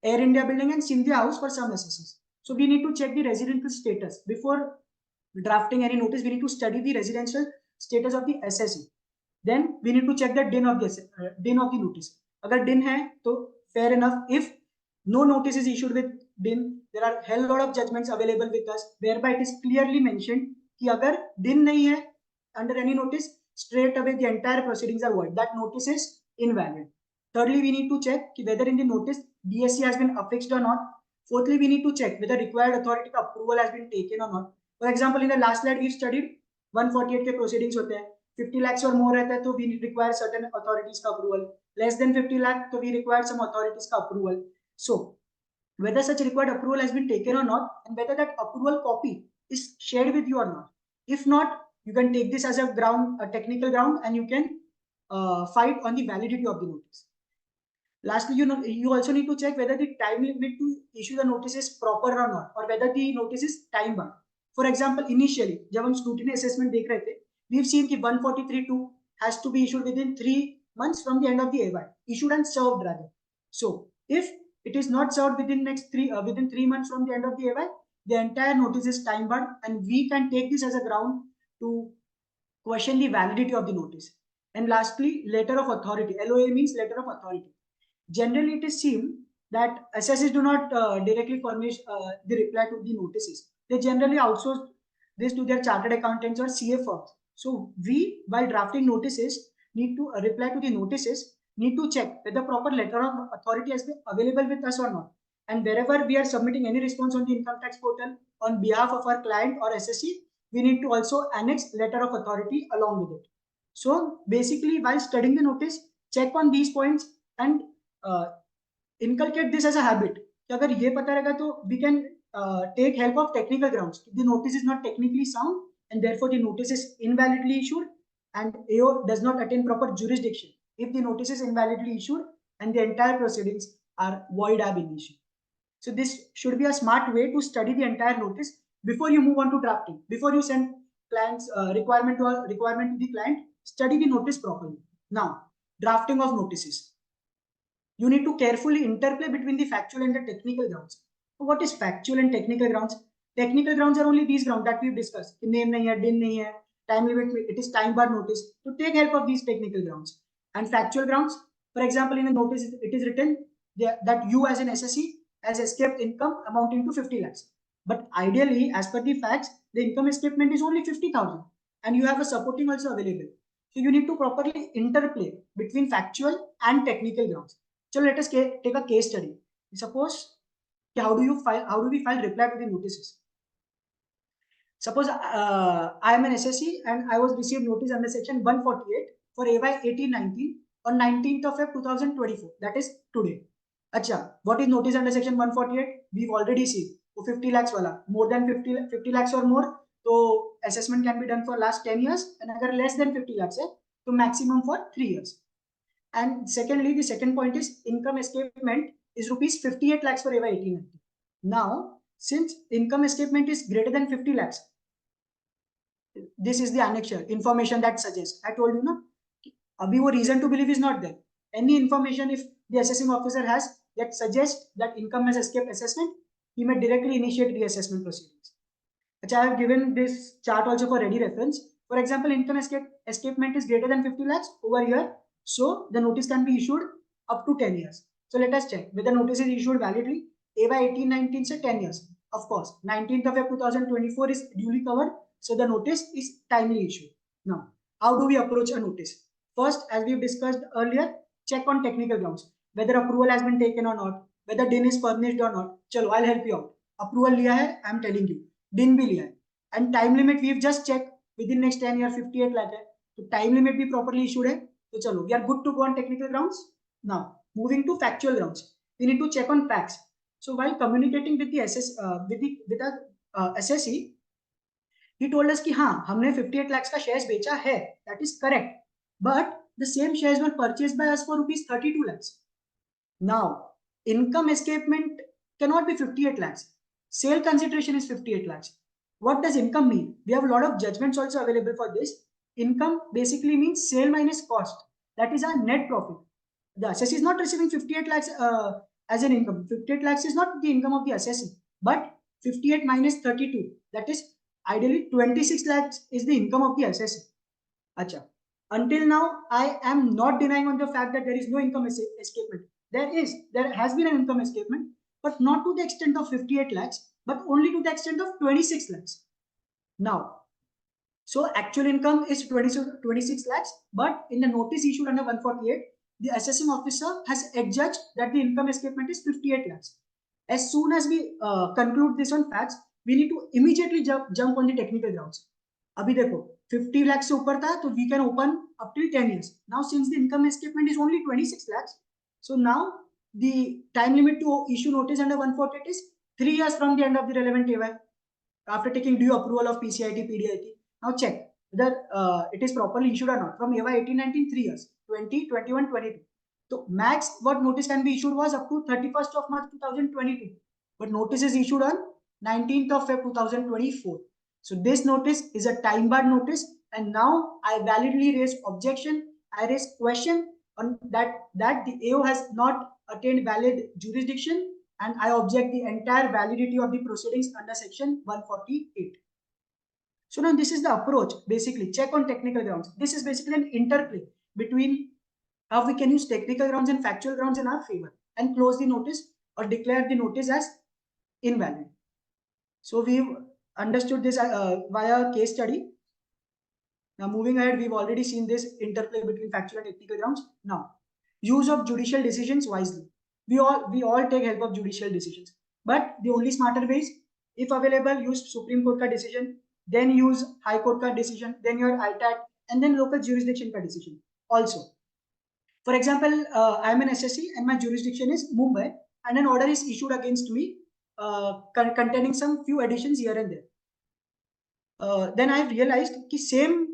Air India building and Scindia House for some SSCs. So we need to check the residential status before drafting any notice. We need to study the residential status of the SSC. Then we need to check the DIN of the notice. अगर DIN है तो fair enough. If no notice is issued with DIN, there are hell lot of judgments available with us whereby it is clearly mentioned कि अगर DIN नहीं है under any notice, straight away the entire proceedings are void. That notice is invalid. Thirdly, we need to check whether in the notice DSC has been affixed or not. Fourthly, we need to check whether required authority approval has been taken or not. For example, in the last slide we've studied 148 के proceedings होते हैं. 50 lakhs or more रहता है तो we require certain authorities का approval. Less than 50 lakh तो we require some authorities का approval. So whether such required approval has been taken or not, and whether that approval copy is shared with you or not. If not, you can take this as a ground, a technical ground, and you can fight on the validity of the notice. Lastly, you also need to check whether the time limit to issue the notice is proper or not, or whether the notice is time bound. For example, initially जब हम scrutiny assessment देख रहे थे, we've seen कि 143(2) has to be issued within 3 months from the end of the AY, issued and served rather. So if it is not served within within 3 months from the end of the AY, the entire notice is time bound, and we can take this as a ground to question the validity of the notice. And lastly, letter of authority. LOA means letter of authority. Generally, it is seen that SSCs do not directly furnish the reply to the notices. They generally outsource this to their chartered accountants or CA firms. So we, while drafting notices, need to reply to the notices, need to check whether proper letter of authority has been available with us or not. And wherever we are submitting any response on the income tax portal on behalf of our client or SSC, we need to also annex letter of authority along with it. So basically, while studying the notice, check on these points and inculcate this as a habit. कि अगर ये पता रहेगा तो we can take help of technical grounds. The notice is not technically sound and therefore the notice is invalidly issued and AO does not attain proper jurisdiction if the notice is invalidly issued and the entire proceedings are void ab initio. So this should be a smart way to study the entire notice before you move on to drafting. Before you send client's requirement to the client, study the notice properly. Now, drafting of notices. You need to carefully interplay between the factual and the technical grounds. So what is factual and technical grounds? Technical grounds are only these grounds that we've discussed. Name nahi hai, din nahi hai, time limit, it is time bar notice. To take help of these technical grounds. And factual grounds, for example, in a notice, it is written that you as an SSE has escaped income amounting to 50 lakhs. But ideally, as per the facts, the income escapement is only 50,000 and you have a supporting also available. So you need to properly interplay between factual and technical grounds. So let us take a case study. Suppose how do we file reply to the notices? Suppose I am an SSE and I was received notice under section 148 for AY 1819 on 19th of Feb 2024. That is today. Acha, what is notice under section 148? We've already seen. 50 lakhs wala, more than 50 lakhs or more, so assessment can be done for last 10 years, and agar less than 50 lakhs hai, to maximum for 3 years. And secondly, the second point is income escapement is rupees 58 lakhs for AY 1890. Now, since income escapement is greater than 50 lakhs, this is the annexure information that suggests. I told you, no, abhi wo reason to believe is not there. Any information if the assessing officer has that suggests that income has escaped assessment, he may directly initiate reassessment proceedings. Which I have given this chart also for ready reference. For example, income escapement is greater than 50 lakhs over here. So the notice can be issued up to 10 years. So let us check whether notice is issued validly. AY 1819 say 10 years. Of course, 19th of Feb 2024 is duly covered. So the notice is timely issued. Now, how do we approach a notice? First, as we've discussed earlier, check on technical grounds. Whether approval has been taken or not. Whether DIN is furnished or not. Chalo, I'll help you out. Approval liya hai, I'm telling you. दिन भी लिया है and time limit we have just check within next 10 year 58 lakh है तो time limit भी properly issued है तो चलो we are good to go on technical grounds now moving to factual grounds we need to check on facts so while communicating with the SSC he told us कि हाँ हमने 58 लाख का shares बेचा है that is correct but the same shares were purchased by us for rupees 32 lakhs now income escapement cannot be 58 lakhs sale consideration is 58 lakhs. What does income mean? We have a lot of judgments also available for this. Income basically means sale minus cost. That is our net profit. The assessee is not receiving 58 lakhs as an income. 58 lakhs is not the income of the assessee, but 58 minus 32. That is ideally 26 lakhs is the income of the assessee. Acha. Until now, I am not denying on the fact that there is no income escapement. There has been an income escapement, but not to the extent of 58 lakhs, but only to the extent of 26 lakhs. Now, so actual income is 26 lakhs, but in the notice issued under 148, the assessing officer has adjudged that the income escapement is 58 lakhs. As soon as we conclude this on facts, we need to immediately jump on the technical grounds. Abhi dekho, 50 lakhs se upar tha, so we can open up till 10 years. Now, since the income escapement is only 26 lakhs, so now the time limit to issue notice under 148 is 3 years from the end of the relevant AY after taking due approval of PCIT, PDIT. Now check whether it is properly issued or not. From AY 1819, 3 years, 20, 21, 22. So max what notice can be issued was up to 31st of March 2022. But notice is issued on 19th of Feb 2024. So this notice is a time barred notice, and now I validly raise objection. I raise question on that the AO has not attained valid jurisdiction, and I object the entire validity of the proceedings under section 148. So now this is the approach, basically check on technical grounds. This is basically an interplay between how we can use technical grounds and factual grounds in our favor and close the notice or declare the notice as invalid. So we've understood this via case study. Now moving ahead, we've already seen this interplay between factual and technical grounds. Now, use of judicial decisions wisely. We all take help of judicial decisions, but the only smarter way is, if available, use Supreme Court ka decision, then use High Court ka decision, then your ITAT, and then local jurisdiction ka decision. Also, for example, I am an SSC and my jurisdiction is Mumbai, and an order is issued against me containing some few additions here and there. Then I realized that same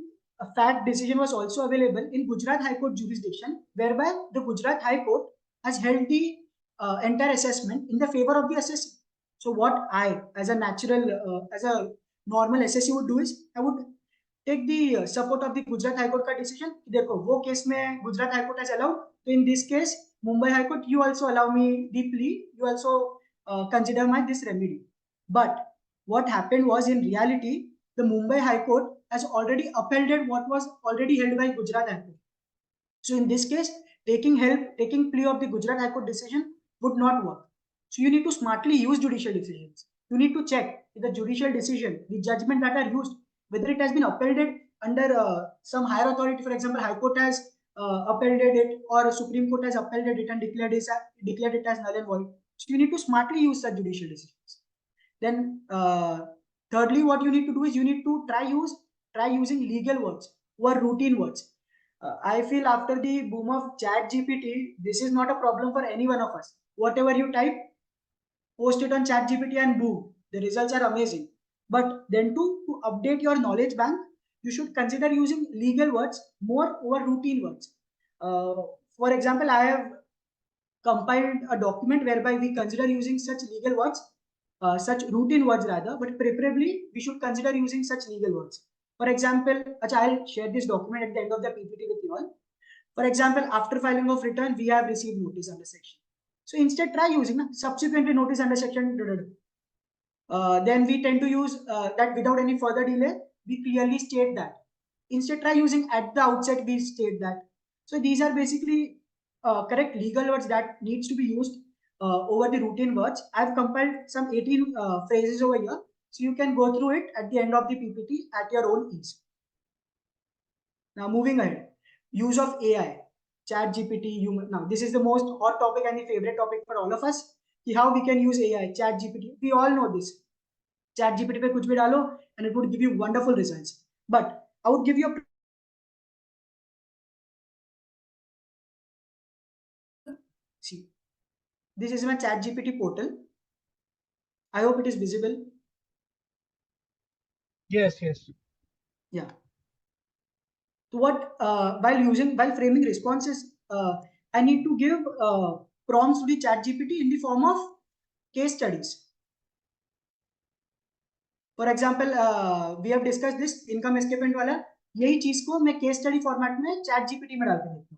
fact decision was also available in Gujarat High Court jurisdiction, whereby the Gujarat High Court has held the entire assessment in the favor of the assessee. So what I, as a normal assessee would do is, I would take the support of the Gujarat High Court का decision. देखो वो case में Gujarat High Court has allowed, so in this case Mumbai High Court, you also allow me the plea, you also consider my this remedy. But what happened was, in reality, the Mumbai High Court has already upheld what was already held by Gujarat High Court. So in this case, taking plea of the Gujarat High Court decision would not work. So you need to smartly use judicial decisions. You need to check the judicial decision, the judgment that are used, whether it has been upheld under some higher authority. For example, High Court has upheld it, or Supreme Court has upheld it and declared it as null and void. So you need to smartly use such judicial decisions. Then thirdly, what you need to do is, you need to try using legal words or routine words. I feel after the boom of Chat GPT, this is not a problem for any one of us. Whatever you type, post it on Chat GPT and boom, the results are amazing. But then to update your knowledge bank, you should consider using legal words more over routine words. For example, I have compiled a document whereby we consider using such legal words, such routine words rather, but preferably we should consider using such legal words. For example, I'll share this document at the end of the PPT with you all. For example, after filing of return, we have received notice under section. So instead, try using subsequently notice under section. Then we tend to use that without any further delay. We clearly state that. Instead, try using at the outset. We state that. So these are basically correct legal words that needs to be used over the routine words. I've compiled some 18 phrases over here. So you can go through it at the end of the PPT at your own ease. Now moving ahead, use of AI, Chat GPT. Now this is the most hot topic and the favorite topic for all of us. How we can use AI, Chat GPT. We all know this. Chat GPT पे कुछ भी डालो and it would give you wonderful results. But I would give you see. This is my Chat GPT portal. I hope it is visible. Yes. Yeah. So what while framing responses, I need to give prompts to the Chat GPT in the form of case studies. For example, we have discussed this income escapement वाला. यही चीज को मैं case study format में Chat GPT में डाल के देखता हूँ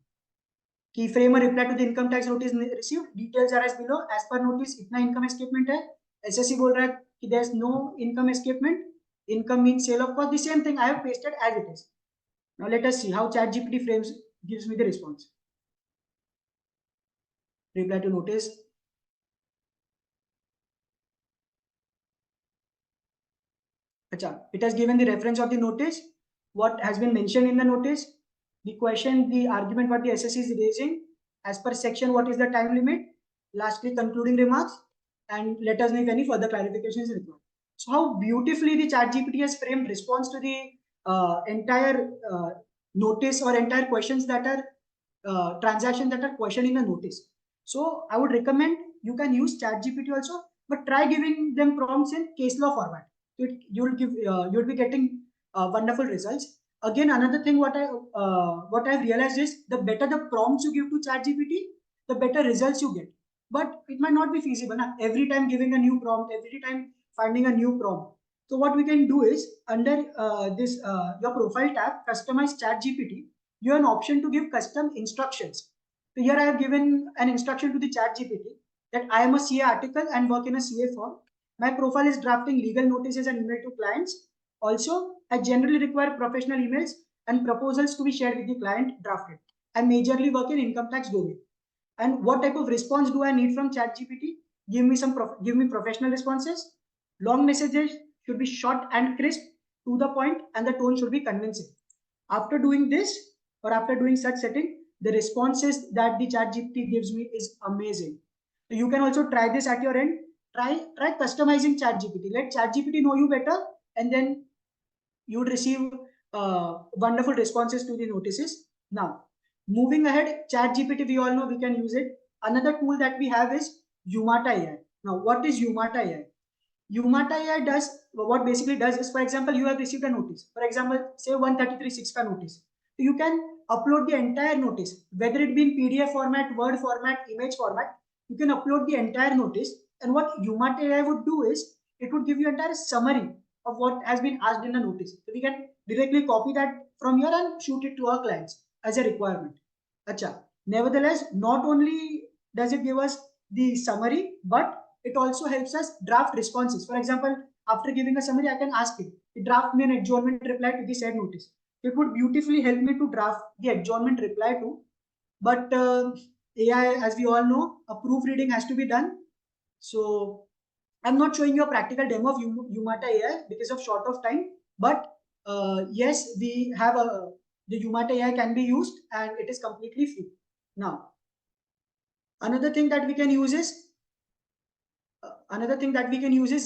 कि frame a reply to the income tax notice receive, details are as below, as per notice इतना इनकम एस्केपमेंट है, एसएससी बोल रहा है कि there is no income escapement, income means sale of cost, the same thing I have pasted as it is. Now let us see how ChatGPT gives me the response. Reply to notice. Acha, it has given the reference of the notice, what has been mentioned in the notice, the question, the argument what the SSC is raising, as per section what is the time limit, lastly concluding remarks, and let us know if any further clarifications is required. So how beautifully the ChatGPT has framed response to the entire notice or entire questions that are transactions that are questioned in the notice. So I would recommend you can use ChatGPT also, but try giving them prompts in case law format. You'll be getting wonderful results. Again, another thing what I've realized is the better the prompts you give to ChatGPT, the better results you get. But it might not be feasible. Now, every time giving a new prompt, every time finding a new prompt. So what we can do is under this your profile tab, customize ChatGPT, you have an option to give custom instructions. So here I have given an instruction to the ChatGPT that I am a CA article and work in a CA firm. My profile is drafting legal notices and email to clients. Also, I generally require professional emails and proposals to be shared with the client drafted. I majorly work in income tax domain. And what type of response do I need from ChatGPT? Give me professional responses. Long messages should be short and crisp, to the point, and the tone should be convincing. After doing this, or after doing such setting, the responses that the ChatGPT gives me is amazing. So you can also try this at your end. Try customizing ChatGPT. Let ChatGPT know you better, and then you would receive wonderful responses to the notices. Now, moving ahead, ChatGPT, we all know we can use it. Another tool that we have is Umata AI. Now, what is Umata AI? Umata AI does what basically does is, for example, you have received a notice. For example, say 133(6) ka notice. So you can upload the entire notice, whether it be in PDF format, Word format, image format. you can upload the entire notice, and what Umata AI would do is it would give you entire summary of what has been asked in the notice. So we can directly copy that from here and shoot it to our clients as a requirement. Acha. Nevertheless, not only does it give us the summary, but it also helps us draft responses. For example, after giving a summary, I can ask it, draft me an adjournment reply to the said notice. It would beautifully help me to draft the adjournment reply to. But AI, as we all know, a proofreading has to be done. So I'm not showing you a practical demo of Umata AI because of short of time. But yes, we have the Umata AI can be used and it is completely free. Now, another thing that we can use is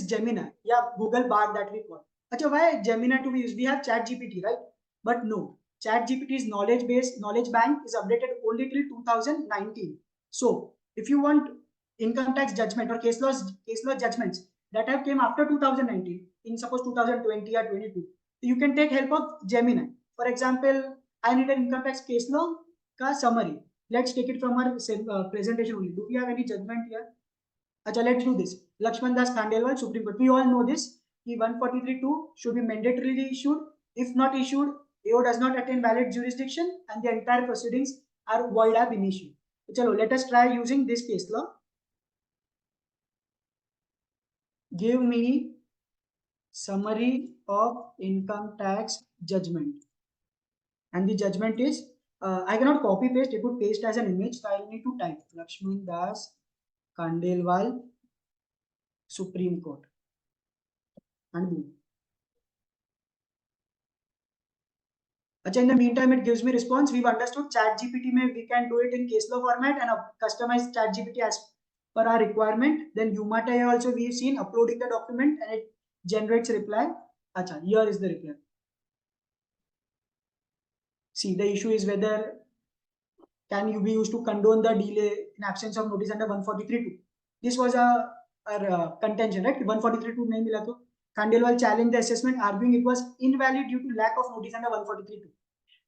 Gemini. Yeah, Google Bard that we call. Achha, why Gemini to be used? We have ChatGPT, right? But no, ChatGPT's knowledge bank is updated only till 2019. So if you want income tax judgment or case law judgments that have came after 2019, in suppose 2020 or 22, you can take help of Gemini. For example, I need an income tax case law ka summary. Let's take it from our presentation only. Do we have any judgment here? Achha, let's do this. Lakshman Das Khandelwal, Supreme Court. We all know this. Ki 143(2) should be mandatorily issued. If not issued, AO does not attain valid jurisdiction and the entire proceedings are void ab initio. So, chalo, let us try using this case law. Give me summary of income tax judgment. And the judgment is, I cannot copy paste, it would paste as an image, so I need to type Lakshman Das Khandelwal, Supreme Court. And boom. In the meantime, it gives me response. We've understood ChatGPT we can do it in case law format and customize ChatGPT as per our requirement. Then Umata AI also we've seen uploading the document and it generates reply. Achha, here is the reply. See, the issue is whether can you be used to condone the delay in absence of notice under 143(2). This was our contention, right? 143(2) nahi mila to Khandelwal challenged the assessment, arguing it was invalid due to lack of notice under 143(2).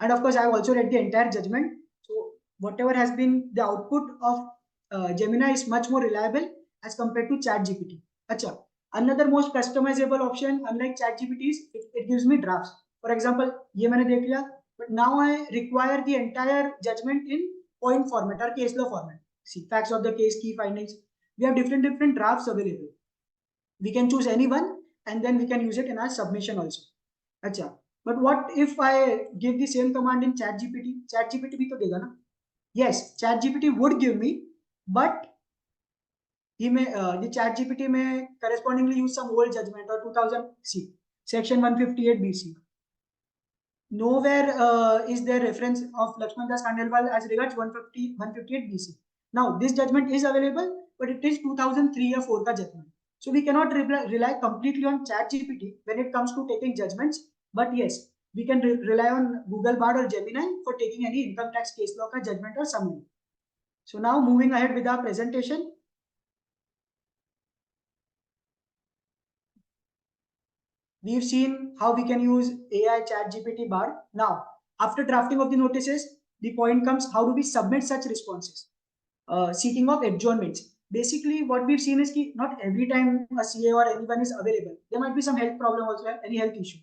And of course, I have also read the entire judgment. So whatever has been the output of Gemini is much more reliable as compared to ChatGPT. Achha. Another most customizable option, unlike ChatGPT, is it gives me drafts. For example, ये मैंने देख लिया, but now I require the entire judgment in point format or case law format. See, facts of the case, key findings. We have different drafts available. We can choose any one and then we can use it in our submission also. Achha. But what if I give the same command in ChatGPT? ChatGPT bhi to dega na? Yes, ChatGPT would give me, but he may the ChatGPT may correspondingly use some old judgment or 2000 C, section 158 BC. Nowhere is there reference of Lakshman Das Khandelwal as regards 158 BC. Now this judgment is available, but it is 2003 or 4 ka judgment. So we cannot rely completely on ChatGPT when it comes to taking judgments. But yes, we can rely on Google Bard or Gemini for taking any income tax case law ka judgment or summary. So now moving ahead with our presentation. We've seen how we can use AI, ChatGPT, Bard. Now, after drafting of the notices, the point comes, how do we submit such responses? Seeking of adjournments. Basically, what we've seen is that not every time a CA or anyone is available. There might be some health problem also, any health issue.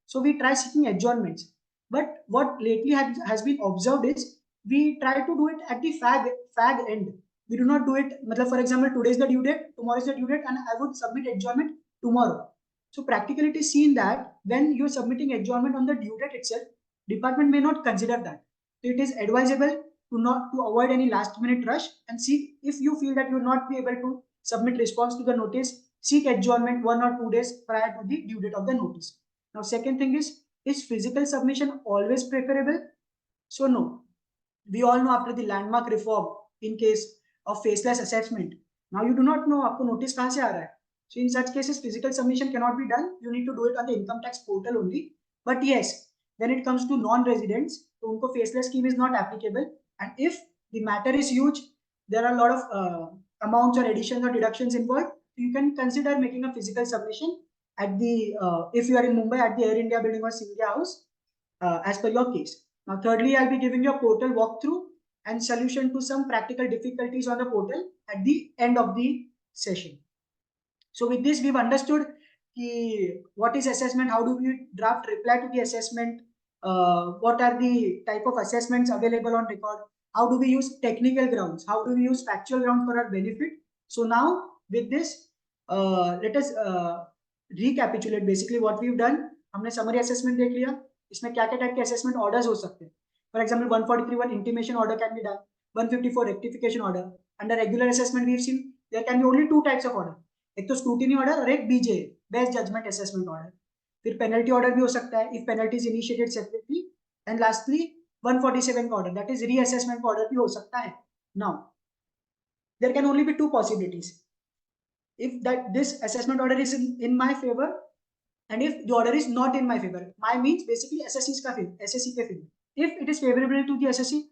So we try seeking adjournments. But what lately has been observed is we try to do it at the fag end. We do not do it, for example, today is the due date, tomorrow is the due date, and I would submit adjournment tomorrow. So practically it is seen that when you're submitting adjournment on the due date itself, department may not consider that. So it is advisable to avoid any last minute rush and see if you feel that you will not be able to submit response to the notice, seek adjournment 1 or 2 days prior to the due date of the notice. Now, second thing is physical submission always preferable? So no. We all know after the landmark reform, in case of faceless assessment, now you do not know आपको notice कहाँ से आ रहा है. So in such cases, physical submission cannot be done. You need to do it on the income tax portal only. But yes, when it comes to non-residents, तो उनको faceless scheme is not applicable. And if the matter is huge, there are a lot of amounts or additions or deductions involved. You can consider making a physical submission at the if you are in Mumbai at the Air India building or Sindhya House as per your case. Now, thirdly, I'll be giving you a portal walkthrough and solution to some practical difficulties on the portal at the end of the session. So with this, we've understood what is assessment, how do we draft reply to the assessment, what are the type of assessments available on record, how do we use technical grounds, how do we use factual grounds for our benefit. So now with this, let us recapitulate basically what we've done. हमने summary assessment देख लिया, इसमें क्या क्या type के assessment orders हो सकते हैं. For example, 143 intimation order can be done, 154 rectification order. Under regular assessment we've seen there can be only two types of order, एक तो स्क्रूटिनी ऑर्डर और एक BJ best judgement assessment order. फिर penalty order भी हो सकता है if penalty is initiated separately. And lastly 147 का ऑर्डर दैट इज रीअसेसमेंट का ऑर्डर भी हो सकता है. Now there can only be two possibilities. if that this assessment order is in my favor and if the order is not in my favor. My means basically SSC's का favor, SSC के favor. If it is favorable to the SSC,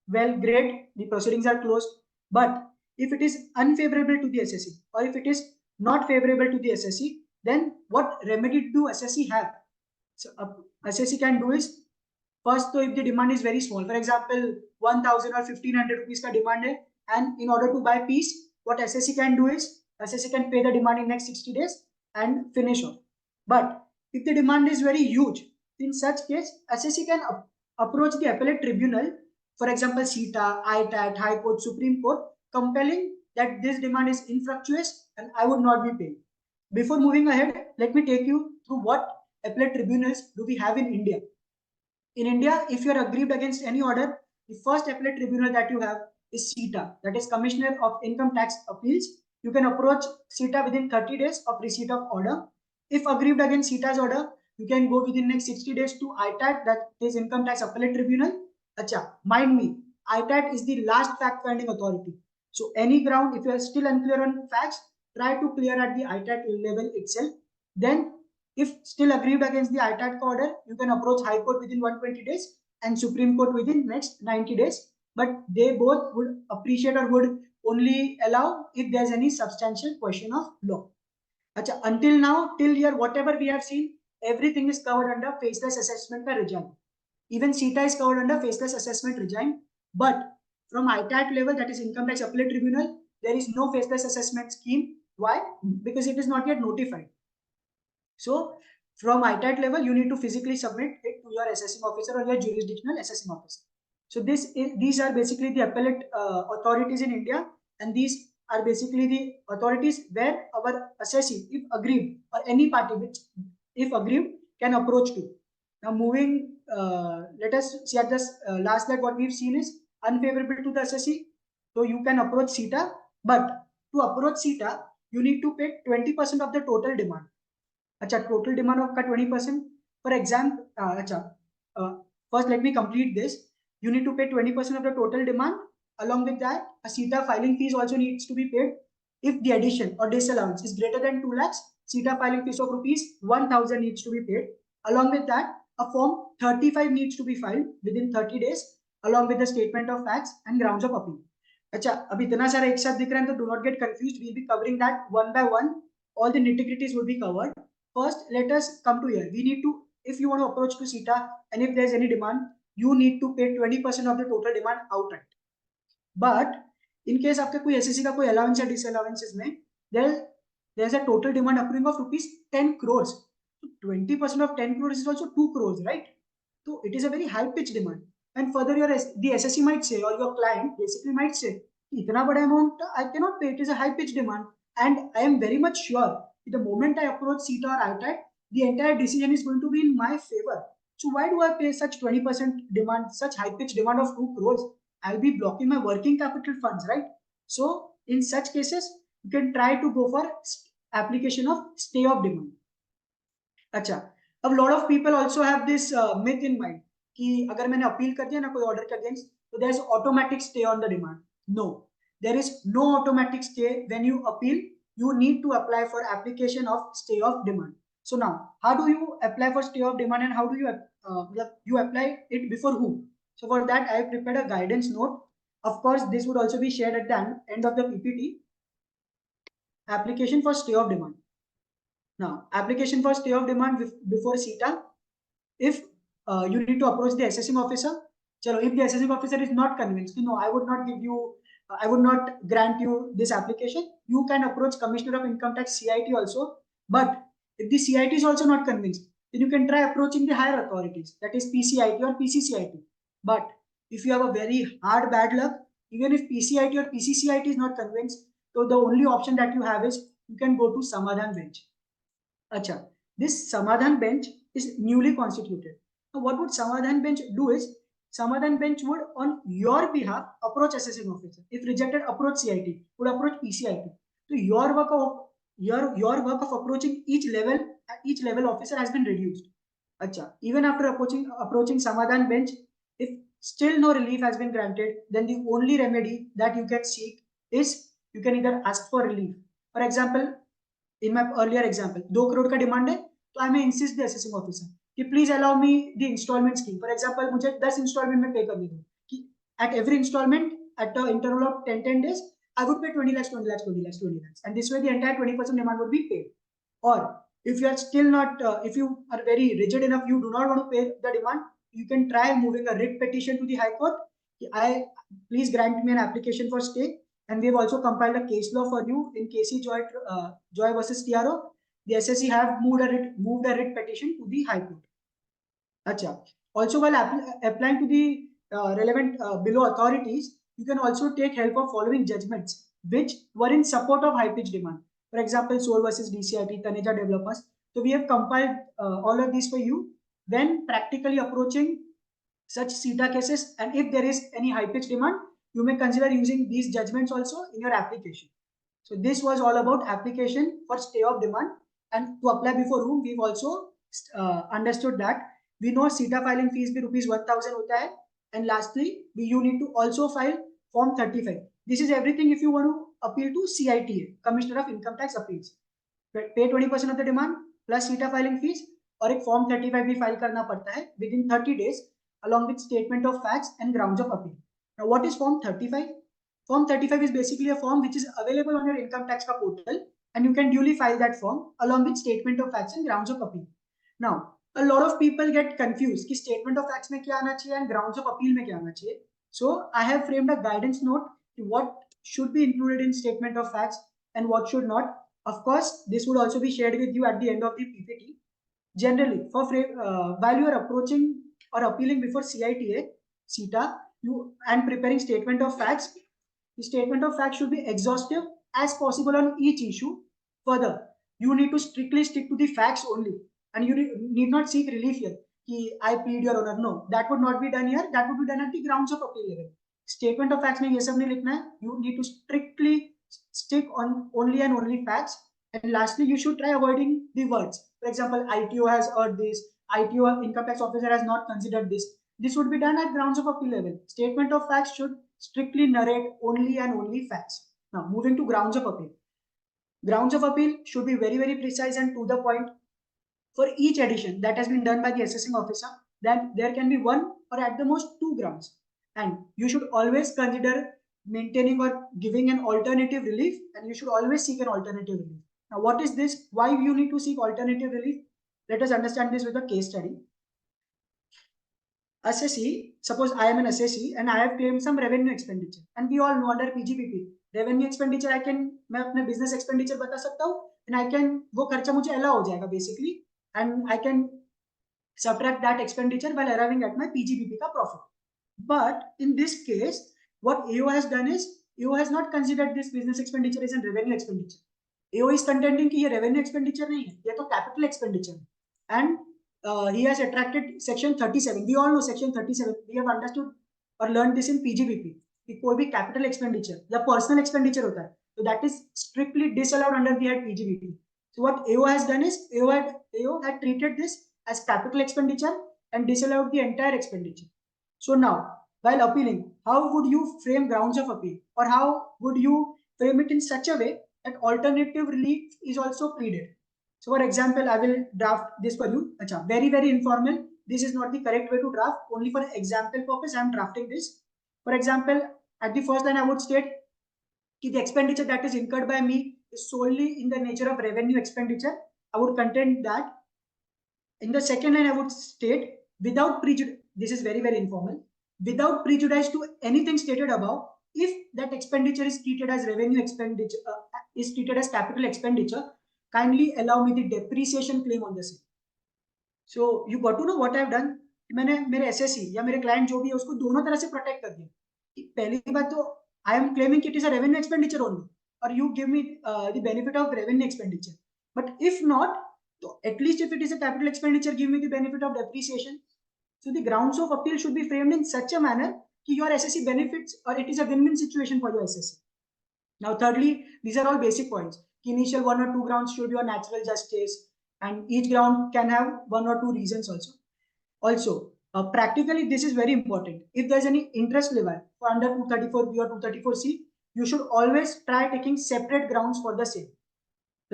well, great, the proceedings are closed. But if it is unfavorable to the SSC or if it is not favorable to the SSC, then what remedy do SSC have? So SSC can do is, first, so if the demand is very small, for example 1000 or 1500 rupees ka demand hai, and in order to buy piece, what SSC can do is SSC can pay the demand in next 60 days and finish off. But if the demand is very huge, in such case SSC can approach the appellate tribunal, for example CETA, ITAT, High Court, Supreme Court, compelling that this demand is infructuous and I would not be paid. Before moving ahead, let me take you through what appellate tribunals do we have in India. In India, if you are aggrieved against any order, the first appellate tribunal that you have is CETA, that is Commissioner of Income Tax Appeals. You can approach CETA within 30 days of receipt of order. If aggrieved against CETA's order, you can go within next 60 days to ITAT, that is Income Tax Appellate Tribunal. Acha, mind me, ITAT is the last fact-finding authority. So any ground, if you are still unclear on facts, try to clear at the ITAT level itself. Then if still aggrieved against the ITAT order, you can approach High Court within 120 days and Supreme Court within next 90 days. But they both would appreciate or would only allow if there's any substantial question of law. Achha, until now, till here, whatever we have seen, everything is covered under faceless assessment regime. Even CETA is covered under faceless assessment regime. But from ITAT level, that is Income Tax Appellate Tribunal, there is no faceless assessment scheme. Why? Because it is not yet notified. So from ITAT level, you need to physically submit it to your assessing officer or your jurisdictional assessing officer. So these are basically the appellate authorities in India, and these are basically the authorities where our assessee, if aggrieved, or any party which, if aggrieved, can approach to. Now moving, let us see at this last slide. What we've seen is unfavorable to the assessee, so you can approach CETA. But to approach CETA, you need to pay 20% of the total demand. अच्छा, total demand of 20%. For example, first let me complete this. You need to pay 20% of the total demand. Along with that, a CETA filing fees also needs to be paid. If the addition or disallowance is greater than 2 lakhs, CETA filing fees of rupees 1000 needs to be paid. Along with that, a form 35 needs to be filed within 30 days, along with the statement of facts and grounds of appeal. अच्छा, अभी इतना सारा एक साथ दिख रहा है तो do not get confused. We'll be covering that one by one. All the nitty-gritties will be covered. First, let us come to here. We need to, if you want to approach to CETA and if there's any demand, you need to pay 20% of the total demand outright. But in case आपके कोई SSC का कोई allowance या disallowances में, there's a total demand accruing of rupees 10 crores. So 20% of 10 crores is also 2 crores, right? So it is a very high pitch demand. And further, the SSC might say, or your client basically might say, इतना बड़ा amount I cannot pay. It is a high pitch demand, and I am very much sure the moment I approach CETA or ITAT, the entire decision is going to be in my favor. So why do I pay such 20% demand, such high pitch demand of 2 crores? I'll be blocking my working capital funds, right? So in such cases, you can try to go for application of stay of demand. अच्छा, अब lot of people also have this myth in mind कि अगर मैंने appeal कर दिया ना कोई order के अगेंस्ट, तो there is automatic stay on the demand. No, there is no automatic stay when you appeal. You need to apply for application of stay of demand. So now, how do you apply for stay of demand and how do you apply it before whom? So for that, I have prepared a guidance note. Of course, this would also be shared at the end of the PPT. Application for stay of demand. Now, application for stay of demand before CETA. If you need to approach the assessing officer, Chalo, if the assessing officer is not convinced, no, I would not give you, I would not grant you this application, you can approach Commissioner of Income Tax CIT also. But if the CIT is also not convinced, then you can try approaching the higher authorities, that is PCIT or PCCIT. But if you have a very hard bad luck, even if PCIT or PCCIT is not convinced, so the only option that you have is you can go to Samadhan bench. Acha, this Samadhan bench is newly constituted. Now, what would Samadhan bench do is Samadhan bench would, on your behalf, approach assessing officer. If rejected, approach CIT, would approach PCIT. So your work of approaching each level officer has been reduced. Acha, even after approaching Samadhan bench, if still no relief has been granted, then the only remedy that you can seek is you can either ask for relief. For example, in my earlier example, 2 crore का demand है, तो I may insist the assessing officer कि please allow me the instalment scheme. For example मुझे 10 instalment में पे करने दो कि at every installment at the interval of 10 days I would pay 20 lakhs 20 lakhs 20 lakhs 20 lakhs, and this way the entire 20% demand would be paid. Or if you are still not if you are very rigid enough, you do not want to pay the demand, you can try moving a writ petition to the high court. I please grant me an application for stay, and we have also compiled a case law for you in KC Joy versus TRO. The SSC have moved a writ petition to the High Court. Acha. Also, while applying to the relevant below authorities, you can also take help of following judgments which were in support of high pitch demand. For example, Soul versus DCIT, Taneja Developers. So we have compiled all of these for you when practically approaching such CETA cases, and if there is any high pitch demand, you may consider using these judgments also in your application. So this was all about application for stay of demand, and to apply before whom we've also understood that we know CETA filing fees be rupees 1000 hota hai, and lastly you need to also file form 35. This is everything if you want to appeal to CITA, Commissioner of Income Tax Appeals. Pay 20% of the demand plus CETA filing fees, और एक form 35 भी file करना पड़ता है with in 30 days along with statement of facts and grounds of appeal. Now, what is Form 35? Form 35 is basically a form which is available on your income tax portal, and you can duly file that form along with statement of facts and grounds of appeal. Now, a lot of people get confused कि statement of facts में क्या आना चाहिए and grounds of appeal में क्या आना चाहिए. So, I have framed a guidance note to what should be included in statement of facts and what should not. Of course, this would also be shared with you at the end of the PPT. Generally, while you are approaching or appealing before CETA, and preparing statement of facts, the statement of facts should be exhaustive as possible on each issue. Further, you need to strictly stick to the facts only, and you need not seek relief here. I plead your honor. No, that would not be done here. That would be done at the grounds of appeal level. Statement of facts में ये सब नहीं लिखना है. You need to strictly stick on only and only facts. And lastly, you should try avoiding the words. For example, ITO has heard this. ITO, income tax officer, has not considered this. This would be done at grounds of appeal level. Statement of facts should strictly narrate only and only facts. Now, moving to grounds of appeal. Grounds of appeal should be very, very precise and to the point. For each addition that has been done by the assessing officer, then there can be one or at the most two grounds. And you should always consider maintaining or giving an alternative relief, and you should always seek an alternative relief. Now, what is this? Why you need to seek alternative relief? Let us understand this with a case study. Assessee, suppose I am an assessee and I have claimed some revenue expenditure, and we all know under PGBP revenue expenditure मैं अपने business expenditure बता सकता हूँ, and I can वो खर्चा मुझे allow हो जाएगा basically, and I can subtract that expenditure while arriving at my PGBP का profit. But in this case, what AO has done is AO has not considered this business expenditure as a revenue expenditure. AO is contending कि ये revenue expenditure नहीं है, ये तो capital expenditure है, and he has attracted section 37. We all know section 37. We have understood or learned this in PGBP. कि कोई भी capital expenditure या personal expenditure होता है, so that is strictly disallowed under the head PGBP. So what AO has done is AO had treated this as capital expenditure and disallowed the entire expenditure. So now, while appealing, how would you frame grounds of appeal, or how would you frame it in such a way that alternative relief is also pleaded? So for example, I will draft this for you. Achha, very, very informal. This is not the correct way to draft. Only for example purpose, I am drafting this. For example, at the first line, I would state that the expenditure that is incurred by me is solely in the nature of revenue expenditure. I would contend that. In the second line, I would state without prejudice. This is very, very informal. without prejudice to anything stated above, if that expenditure is treated as revenue expenditure, is treated as capital expenditure, kindly allow me the depreciation claim on the same. So you got to know what I have done. मैंने मेरे SSC या मेरे client जो भी है उसको दोनों तरह से प्रोटेक्ट कर दिया. पहली बात तो I am claiming it is a revenue expenditure only, और you give me the benefit of revenue expenditure. But if not, तो at least if it is a capital expenditure, give me the benefit of depreciation. So the grounds of appeal should be framed in such a manner that your SSC benefits, or it is a win-win situation for your SSC. Now, thirdly, these are all basic points. Initial 1 or 2 grounds should be your natural justice, and each ground can have 1 or 2 reasons also. Also, practically, this is very important. If there's any interest level for under 234B or 234C, you should always try taking separate grounds for the same.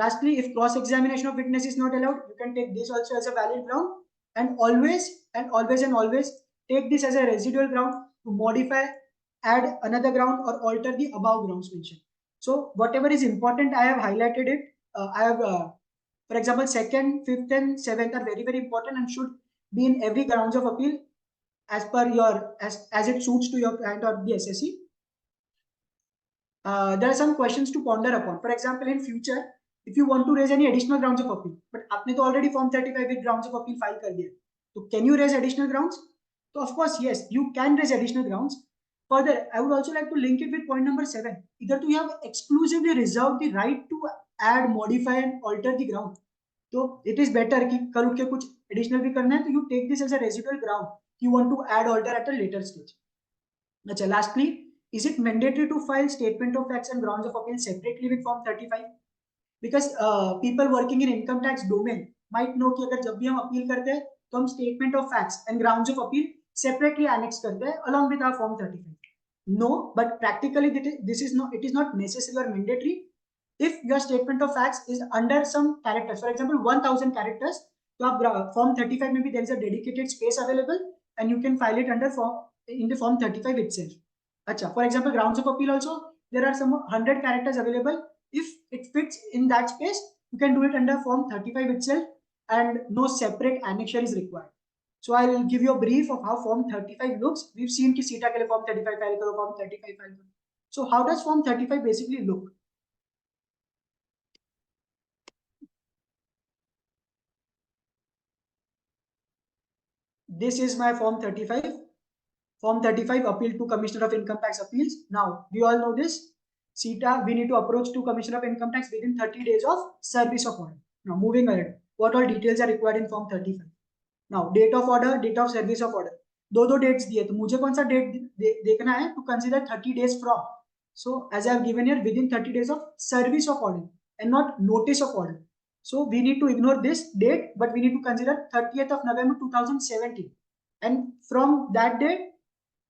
Lastly, if cross-examination of witness is not allowed, you can take this also as a valid ground. And always take this as a residual ground to modify, add another ground, or alter the above grounds mentioned. So whatever is important, I have highlighted it. I have, for example, 2nd, 5th, and 7th are very, very important and should be in every grounds of appeal as per your, as it suits to your client or the SSC. There are some questions to ponder upon. For example, in future, if you want to raise any additional grounds of appeal, but आपने तो already form 35 with grounds of appeal file कर दिया, so can you raise additional grounds? So of course yes, you can raise additional grounds. Further, I would also like to link it with point number 7. Either you have exclusively reserved the right to add, modify, and alter the ground. So it is better कि कल उठ के कुछ additional भी करना है, तो you take this as a residual ground. You want to add, alter at a later stage. अच्छा, lastly, is it mandatory to file statement of facts and grounds of appeal separately with form 35? Because people working in income tax domain might know कि अगर जब भी हम appeal करते हैं तो हम statement of facts and grounds of appeal separately annex करते हैं along with our form 35. No, but practically this is not, it is not necessary or mandatory. If your statement of facts is under some characters, for example 1000 characters, तो आप form 35 में भी there is a dedicated space available and you can file it under form in the form 35 itself. अच्छा, for example grounds of appeal also there are some 100 characters available. If it fits in that space, you can do it under form 35 itself and no separate annexure is required. So I'll give you a brief of how form 35 looks. We've seen कि CETA के लिए form 35 file करो, form 35 file करो. So how does form 35 basically look? This is my form 35. Form 35 appeal to Commissioner of Income Tax Appeals. Now we all know this. CETA, we need to approach to Commissioner of Income Tax within 30 days of service of order. Now moving ahead, what all details are required in form 35? Now date of order, date of service of order, दो dates दिए, तो मुझे कौन सा date देखना है? To consider 30 days from. So as I have given here, within 30 days of service of order and not notice of order. So we need to ignore this date, but we need to consider 30th of November 2017, and from that date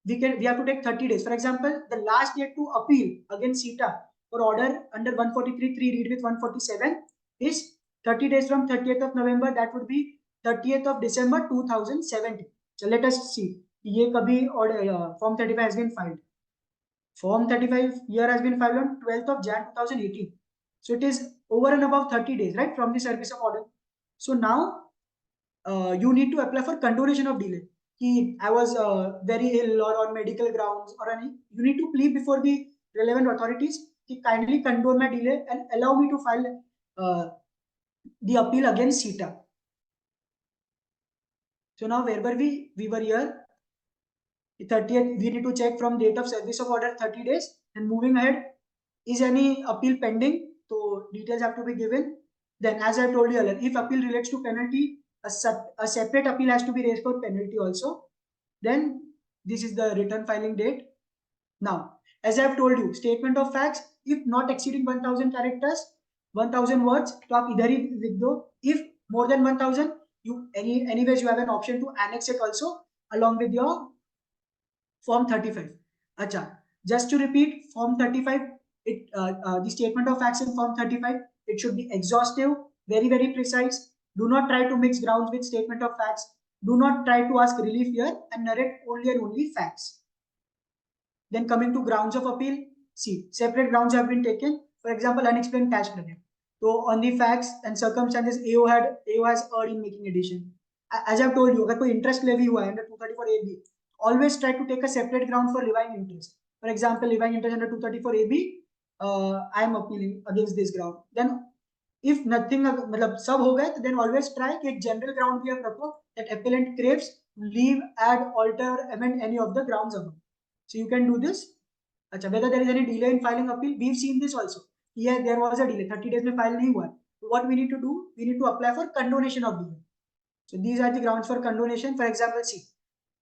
we have to take 30 days. For example, the last date to appeal against CETA for order under 143(3) read with 147 is 30 days from 30th of November. That would be 30th of December 2017. So let us see ये कभी order form 35 has been filed. Form 35 here has been filed on 12th of Jan 2018. So it is over and above 30 days, right, from the service of order. So now you need to apply for condonation of delay. I was very ill or on medical grounds or any, you need to plead before the relevant authorities to kindly condone my delay and allow me to file the appeal against CETA. So now where were we? We were here. The 30th, we need to check from date of service of order 30 days. And moving ahead, is any appeal pending? So details have to be given. Then as I told you earlier, if appeal relates to penalty, a separate appeal has to be raised for penalty also. Then this is the return filing date. Now, as I have told you, statement of facts, if not exceeding 1000 characters, 1000 words, तो आप इधर ही लिख दो. If more than 1000, you anyways you have an option to annex it also along with your form 35. Acha, just to repeat, form 35, the statement of facts in form 35, it should be exhaustive, very, very precise. Do not try to mix grounds with statement of facts. Do not try to ask relief here and narrate only and only facts. Then coming to grounds of appeal, see, separate grounds have been taken. For example, unexplained cash credit. So on the facts and circumstances, AO has erred in making addition. As I've told you, अगर कोई interest levy हुआ है under 234AB, always try to take a separate ground for levying interest. For example, levying interest under 234 AB, I am appealing against this ground. Then if nothing, मतलब सब हो गए, तो then always try कि एक general ground भी आप रखो that appellant craves leave, add, alter, amend any of the grounds above. So you can do this. अच्छा, whether there is any delay in filing appeal, we've seen this also. Yeah, there was a delay, 30 days में file नहीं हुआ. What we need to do? We need to apply for condonation of delay. So these are the grounds for condonation. For example, see,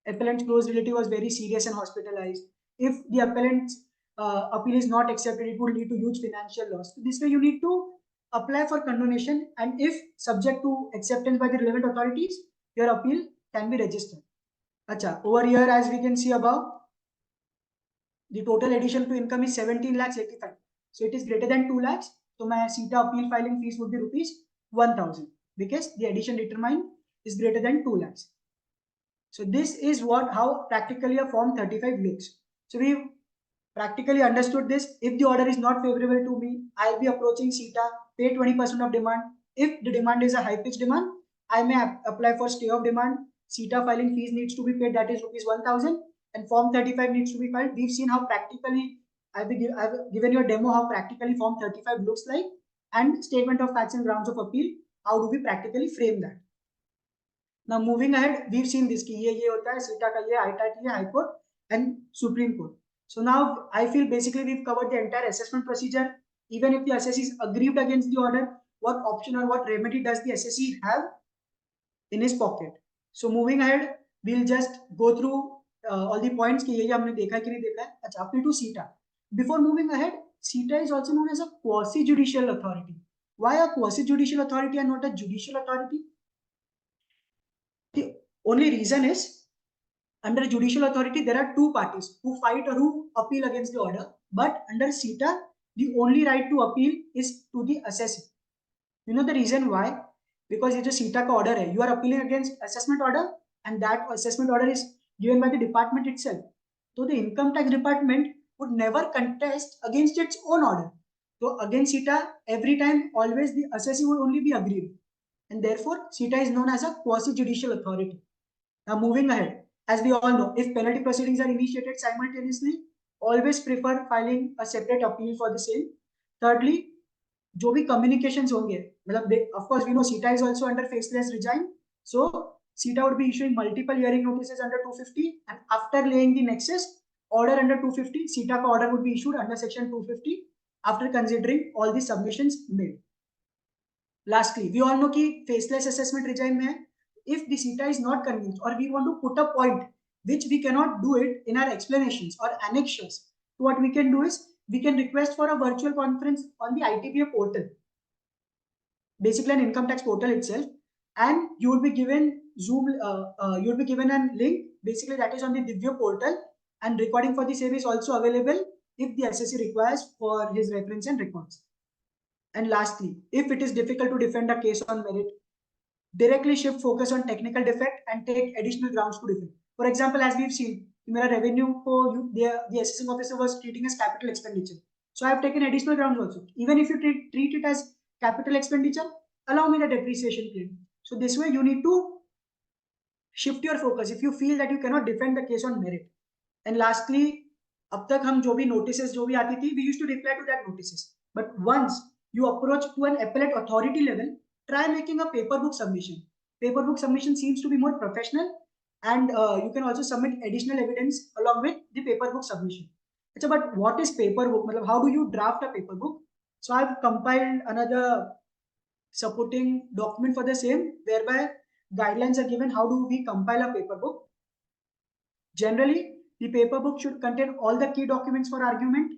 appellant's close relative was very serious and hospitalized. If the appellant's appeal is not accepted, it would lead to huge financial loss. So this way, you need to apply for condonation, and if subject to acceptance by the relevant authorities, your appeal can be registered. Acha, over here, as we can see above, the total addition to income is 17 lakhs 85. So it is greater than 2 lakhs. So my CETA appeal filing fees would be rupees 1000 because the addition determined is greater than 2 lakhs. So this is how practically a form 35 looks. So we practically understood this. If the order is not favorable to me, I'll be approaching CETA, pay 20% of demand. If the demand is a high pitch demand, I may apply for stay of demand. CETA filing fees needs to be paid, that is rupees 1000, and form 35 needs to be filed. We've seen how practically I've given you a demo how practically form 35 looks like, and statement of facts and grounds of appeal, how do we practically frame that. Now moving ahead, we've seen this कि ये होता है CETA का, ये ITAT, ये High Court and Supreme Court. So now I feel basically we've covered the entire assessment procedure. Even if the assessee is aggrieved against the order, what option or what remedy does the assessee have in his pocket? So moving ahead, we'll just go through all the points कि ये हमने देखा कि नहीं देखा है. अच्छा, appeal to CETA. Before moving ahead, CETA is also known as a quasi-judicial authority. Why a quasi-judicial authority and not a judicial authority? The only reason is, under judicial authority, there are two parties who fight or who appeal against the order. But under CETA, the only right to appeal is to the assessee. You know the reason why? Because it's a CETA ka order hai. You are appealing against assessment order, and that assessment order is given by the department itself. So the income tax department would never contest against its own order. So against CETA, every time, always the assessee would only be aggrieved. And therefore, CETA is known as a quasi-judicial authority. Now moving ahead, as we all know, if penalty proceedings are initiated simultaneously, always prefer filing a separate appeal for the same. Thirdly, जो भी communications होंगे, मतलब of course we know CETA is also under faceless regime, so CETA would be issuing multiple hearing notices under 250, and after laying the nexus, order under 250, CETA का order would be issued under section 250 after considering all the submissions made. Lastly, we all know कि faceless assessment regime में है. If the CETA is not convinced or we want to put a point which we cannot do it in our explanations or annexures, what we can do is we can request for a virtual conference on the ITBA portal, basically an income tax portal itself, and you will be given Zoom, you will be given a link, basically that is on the Divya portal, and recording for the same is also available if the assessee requires for his reference and records. And lastly, if it is difficult to defend a case on merit, directly shift focus on technical defect and take additional grounds to defend. For example, as we've seen, मेरा revenue को the assessing officer was treating as capital expenditure. So I have taken additional grounds also. Even if you treat it as capital expenditure, allow me the depreciation claim. So this way you need to shift your focus if you feel that you cannot defend the case on merit. And lastly, अब तक हम जो भी notices जो भी आती थी, we used to reply to that notices. But once you approach to an appellate authority level, try making a paper book submission. Paper book submission seems to be more professional, and you can also submit additional evidence along with the paper book submission. But what is paper book? How do you draft a paper book? So I've compiled another supporting document for the same, whereby guidelines are given how do we compile a paper book. Generally, the paper book should contain all the key documents for argument.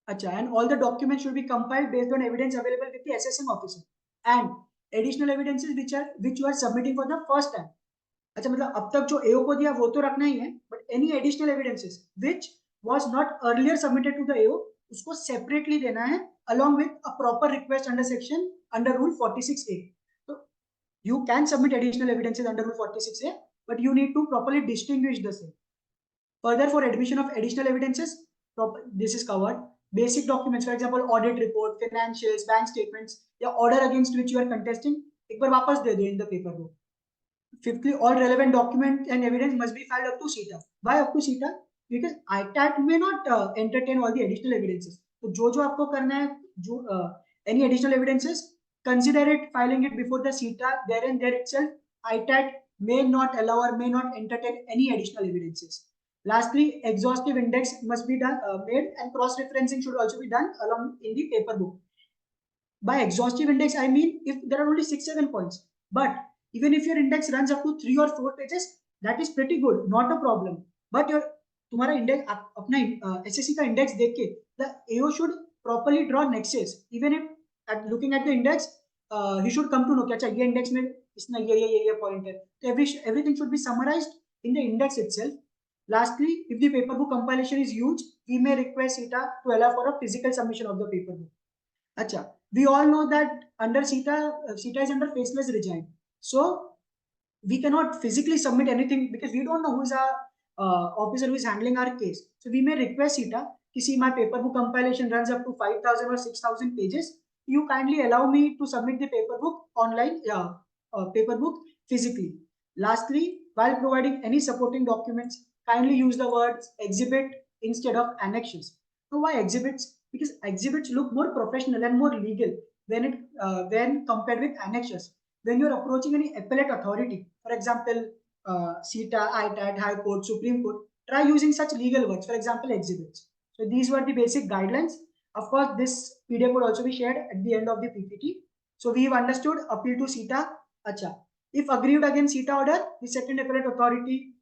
And all the documents should be compiled based on evidence available with the assessing officer, and additional evidences which you are submitting for the first time. मतलब अब तक जो AO को दिया वो तो रखना ही है, but any additional evidences which was not earlier submitted to the AO, उसको separately देना है along with a proper request under rule 46A. So you can submit additional evidences under rule 46A, but you need to properly distinguish the same. Further, for admission of additional evidences, this is covered. Basic documents, for example, audit report, financials, bank statements, या order against which you are contesting, एक बार वापस दे दो in the paper book. Fifthly, all relevant document and evidence must be filed up to CETA. Why up to CETA? Because ITAT may not entertain all the additional evidences. तो जो आपको करना है, जो any additional evidences, consider it filing it before the CETA. There and there itself, ITAT may not allow or may not entertain any additional evidences. Lastly, exhaustive index must be done, made, and cross-referencing should also be done along in the paper book. By exhaustive index, I mean if there are only 6-7 points, but even if your index runs up to 3 or 4 pages, that is pretty good, not a problem. But your तुम्हारा index अपना SSC का index देख के the AO should properly draw nexus. Even if at looking at the index, he should come to know कि अच्छा ये index में इसमें ये पॉइंट है. तो everything should be summarized in the index itself. Lastly, if the paper book compilation is huge, we may request CETA to allow for a physical submission of the paper book. Acha, we all know that under CETA, CETA is under faceless regime. So we cannot physically submit anything because we don't know who is our officer who is handling our case. So we may request CETA, see my paper book compilation runs up to 5,000 or 6,000 pages. You kindly allow me to submit the paper book online, paper book physically. Lastly, while providing any supporting documents, kindly use the words exhibit instead of annexes. So why exhibits? Because exhibits look more professional and more legal when compared with annexes. When you're approaching any appellate authority, for example, CETA, ITAT, High Court, Supreme Court, try using such legal words, for example, exhibits. So these were the basic guidelines. Of course, this PDF would also be shared at the end of the PPT. So we've understood appeal to CETA. Acha. If aggrieved against CETA order, the second appellate authority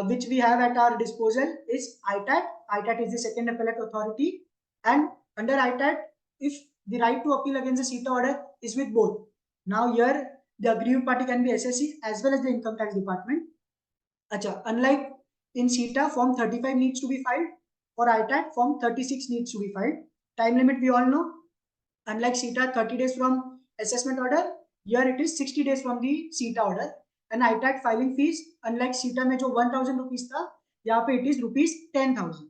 which we have at our disposal is ITAT. ITAT is the second appellate authority. And under ITAT, if the right to appeal against the CETA order is with both. Now here, the aggrieved party can be SSC as well as the income tax department. Acha, unlike in CETA, form 35 needs to be filed. For ITAT, form 36 needs to be filed. Time limit we all know. Unlike CETA, 30 days from assessment order, here it is 60 days from the CETA order. And ITAT filing fees, unlike CETA में जो 1,000 rupees था, यहाँ पे it is rupees 10,000.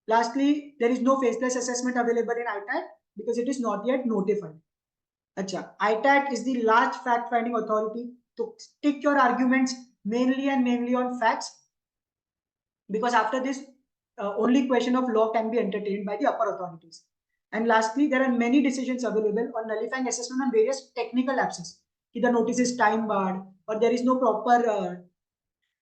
Lastly, there is no faceless assessment available in ITAT because it is not yet notified. Acha, ITAT is the large fact-finding authority to stick your arguments mainly on facts, because after this, only question of law can be entertained by the upper authorities. And lastly, there are many decisions available on nullifying assessment on various technical lapses. Either notice is time barred or there is no proper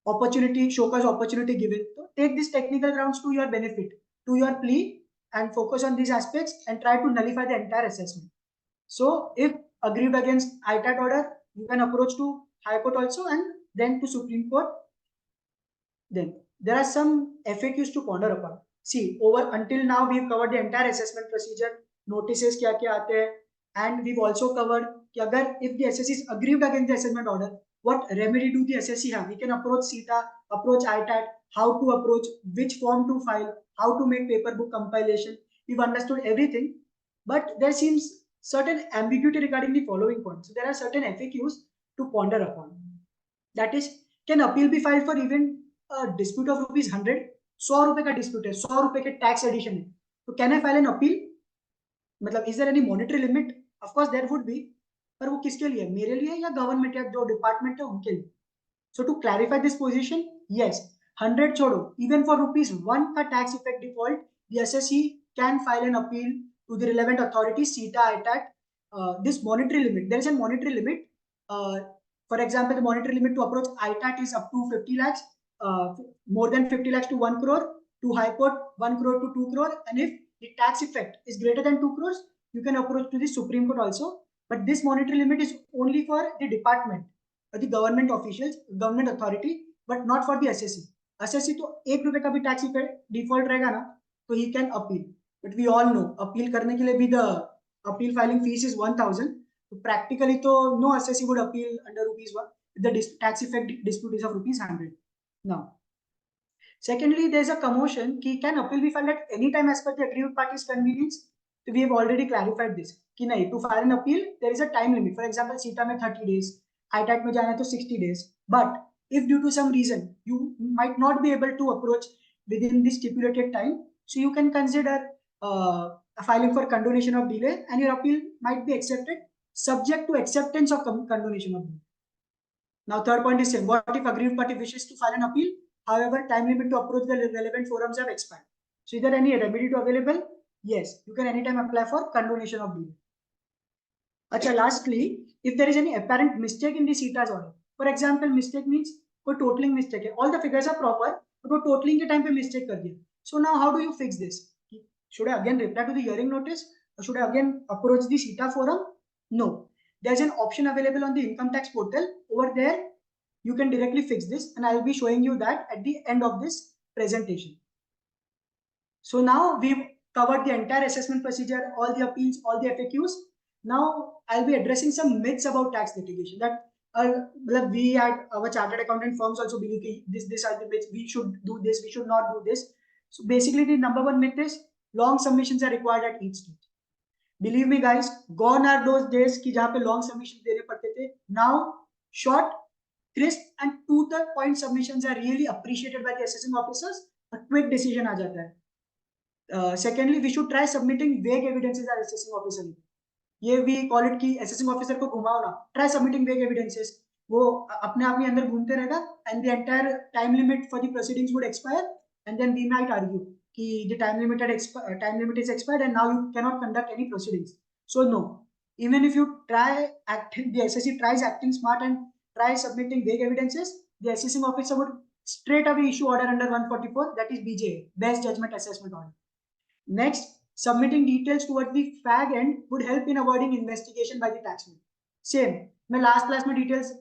opportunity, show cause opportunity given. So take these technical grounds to your benefit, to your plea, and focus on these aspects and try to nullify the entire assessment. So if aggrieved against ITAT order, you can approach to High Court also and then to Supreme Court. Then there are some FAQs to ponder upon. See, over until now we've covered the entire assessment procedure, notices क्या क्या आते हैं, and we've also covered कि अगर if the SSC is aggrieved against the assessment order, what remedy do the SSC have? We can approach CETA, approach ITAT, how to approach, which form to file, how to make paper book compilation. We've understood everything, but there seems certain ambiguity regarding the following points. So there are certain FAQs to ponder upon. That is, can appeal be filed for even dispute of rupees 100? 100 रुपए का dispute है, 100 रुपए के tax addition है, तो can I file an appeal? मतलब is there any monetary limit? Of course there would be, पर वो किसके लिए? मेरे लिए या गवर्नमेंट या जो डिपार्टमेंट है उनके लिए? So to clarify this position, yes, 100 छोड़ो, even for rupees 1 का tax effect default, the SSC can file an appeal to the relevant authorities, CETA, ITAT. This monetary limit, there is a monetary limit. For example, the monetary limit to approach ITAT is up to 50 lakhs, more than 50 lakhs to 1 crore, to High Court 1 crore to 2 crore, and if the tax effect is greater than 2 crores, you can approach to the Supreme Court also. But this monetary limit is only for the department, the government officials, government authority, but not for the SSC. SSC तो 1 रुपए का भी tax effect default रहेगा ना, तो he can appeal. But we all know appeal करने के लिए भी the appeal filing fees is 1,000. So practically तो no SSC would appeal under rupees 1. The tax effect dispute is of rupees 100. Now, secondly, there is a commotion कि can appeal be filed at any time as per the aggrieved party's convenience? So we have already clarified this कि नहीं, to file an appeal there is a time limit. For example, CETA में 30 days, ITAT में जाना है तो 60 days. But if due to some reason you might not be able to approach within the stipulated time, so you can consider filing for condonation of delay, and your appeal might be accepted subject to acceptance of condonation of delay. Now, third point is same. What if aggrieved party wishes to file an appeal? However, time limit to approach the relevant forums have expired. So, is there any remedy to available? Yes, you can anytime apply for condonation of delay. Acha, lastly, if there is any apparent mistake in the CETA's order, for example, mistake means कोई totaling mistake है. All the figures are proper, but वो totaling के time पे mistake कर दिया. So now how do you fix this? Should I again reply to the hearing notice, or should I again approach the CETA forum? No. There's an option available on the income tax portal. Over there, you can directly fix this, and I'll be showing you that at the end of this presentation. So now we've covered the entire assessment procedure, all the appeals, all the FAQs. Now I'll be addressing some myths about tax litigation that we at our chartered accountant firms also believe this are the myths. We should do this, we should not do this. So basically, the number one myth is long submissions are required at each stage. Believe me, guys, gone are those days कि जहाँ पे long submissions देने पड़ते थे. Now short, crisp and to the point submissions are really appreciated by the assessing officers. A quick decision आ जाता है. Secondly, we should try submitting vague evidences as assessing officer. ये we call it कि assessing officer को घुमाओ ना. Try submitting vague evidences. वो अपने आप में अंदर घूमते रहेगा and the entire time limit for the proceedings would expire, and then we might argue कि the time limit is expired and now you cannot conduct any proceedings. So no, even if you try acting, the SSC tries acting smart and try submitting vague evidences, the assessing officer would straight away issue order under 144, that is BJA, Best Judgment Assessment Order. Next, submitting details towards the fag end would help in avoiding investigation by the taxman. Same, मैं last class में details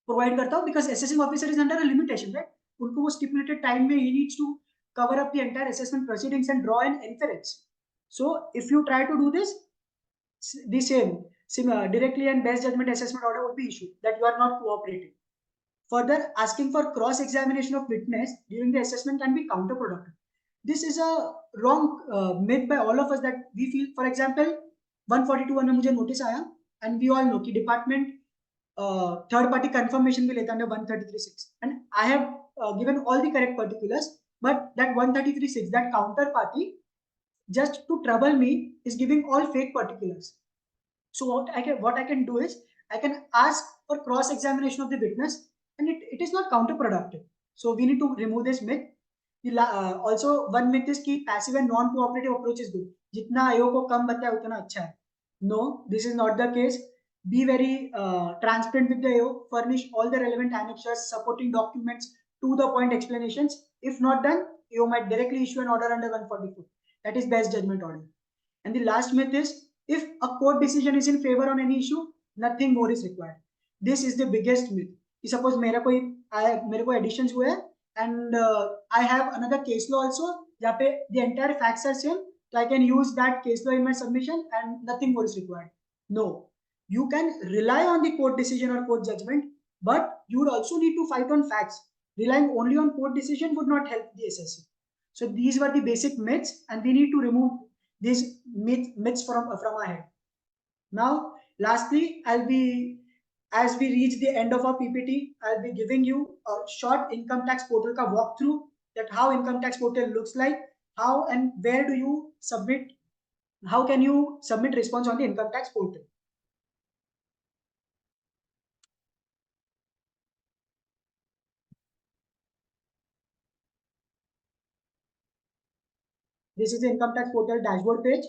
provide करता हूँ because assessing officer is under a limitation, right? उनको वो stipulated time में he needs to cover up the entire assessment proceedings and draw an inference. So if you try to do this, the same directly and best judgment assessment order would be issued that you are not cooperating. Further, asking for cross-examination of witness during the assessment can be counterproductive. This is a wrong myth by all of us that we feel. For example, 142 में मुझे notice आया and we all know कि department third party confirmation भी लेता है under 133(6) and I have given all the correct particulars, but that 133(6), that counterparty, just to trouble me, is giving all fake particulars. So what I can do is I can ask for cross-examination of the witness, and it is not counterproductive. So we need to remove this myth. Also, one myth is कि passive and non-cooperative approach is good. जितना आयोग को कम बताए उतना अच्छा है. No, this is not the case. Be very transparent with the AO. Furnish all the relevant annexures, supporting documents, to the point explanations. If not done, AO might directly issue an order under 144. That is best judgment order. And the last myth is, if a court decision is in favor on any issue, nothing more is required. This is the biggest myth. Suppose मेरे को additions हुए and I have another case law also जहाँ पे the entire facts are same, so I can use that case law in my submission and nothing more is required. No, you can rely on the court decision or court judgment, but you would also need to fight on facts. Relying only on court decision would not help the SSC. So these were the basic myths, and we need to remove these myths from our head. Now, lastly, as we reach the end of our PPT, I'll be giving you a short income tax portal ka walkthrough, that how income tax portal looks like, how and where do you submit, how can you submit response on the income tax portal. This is the income tax portal dashboard page.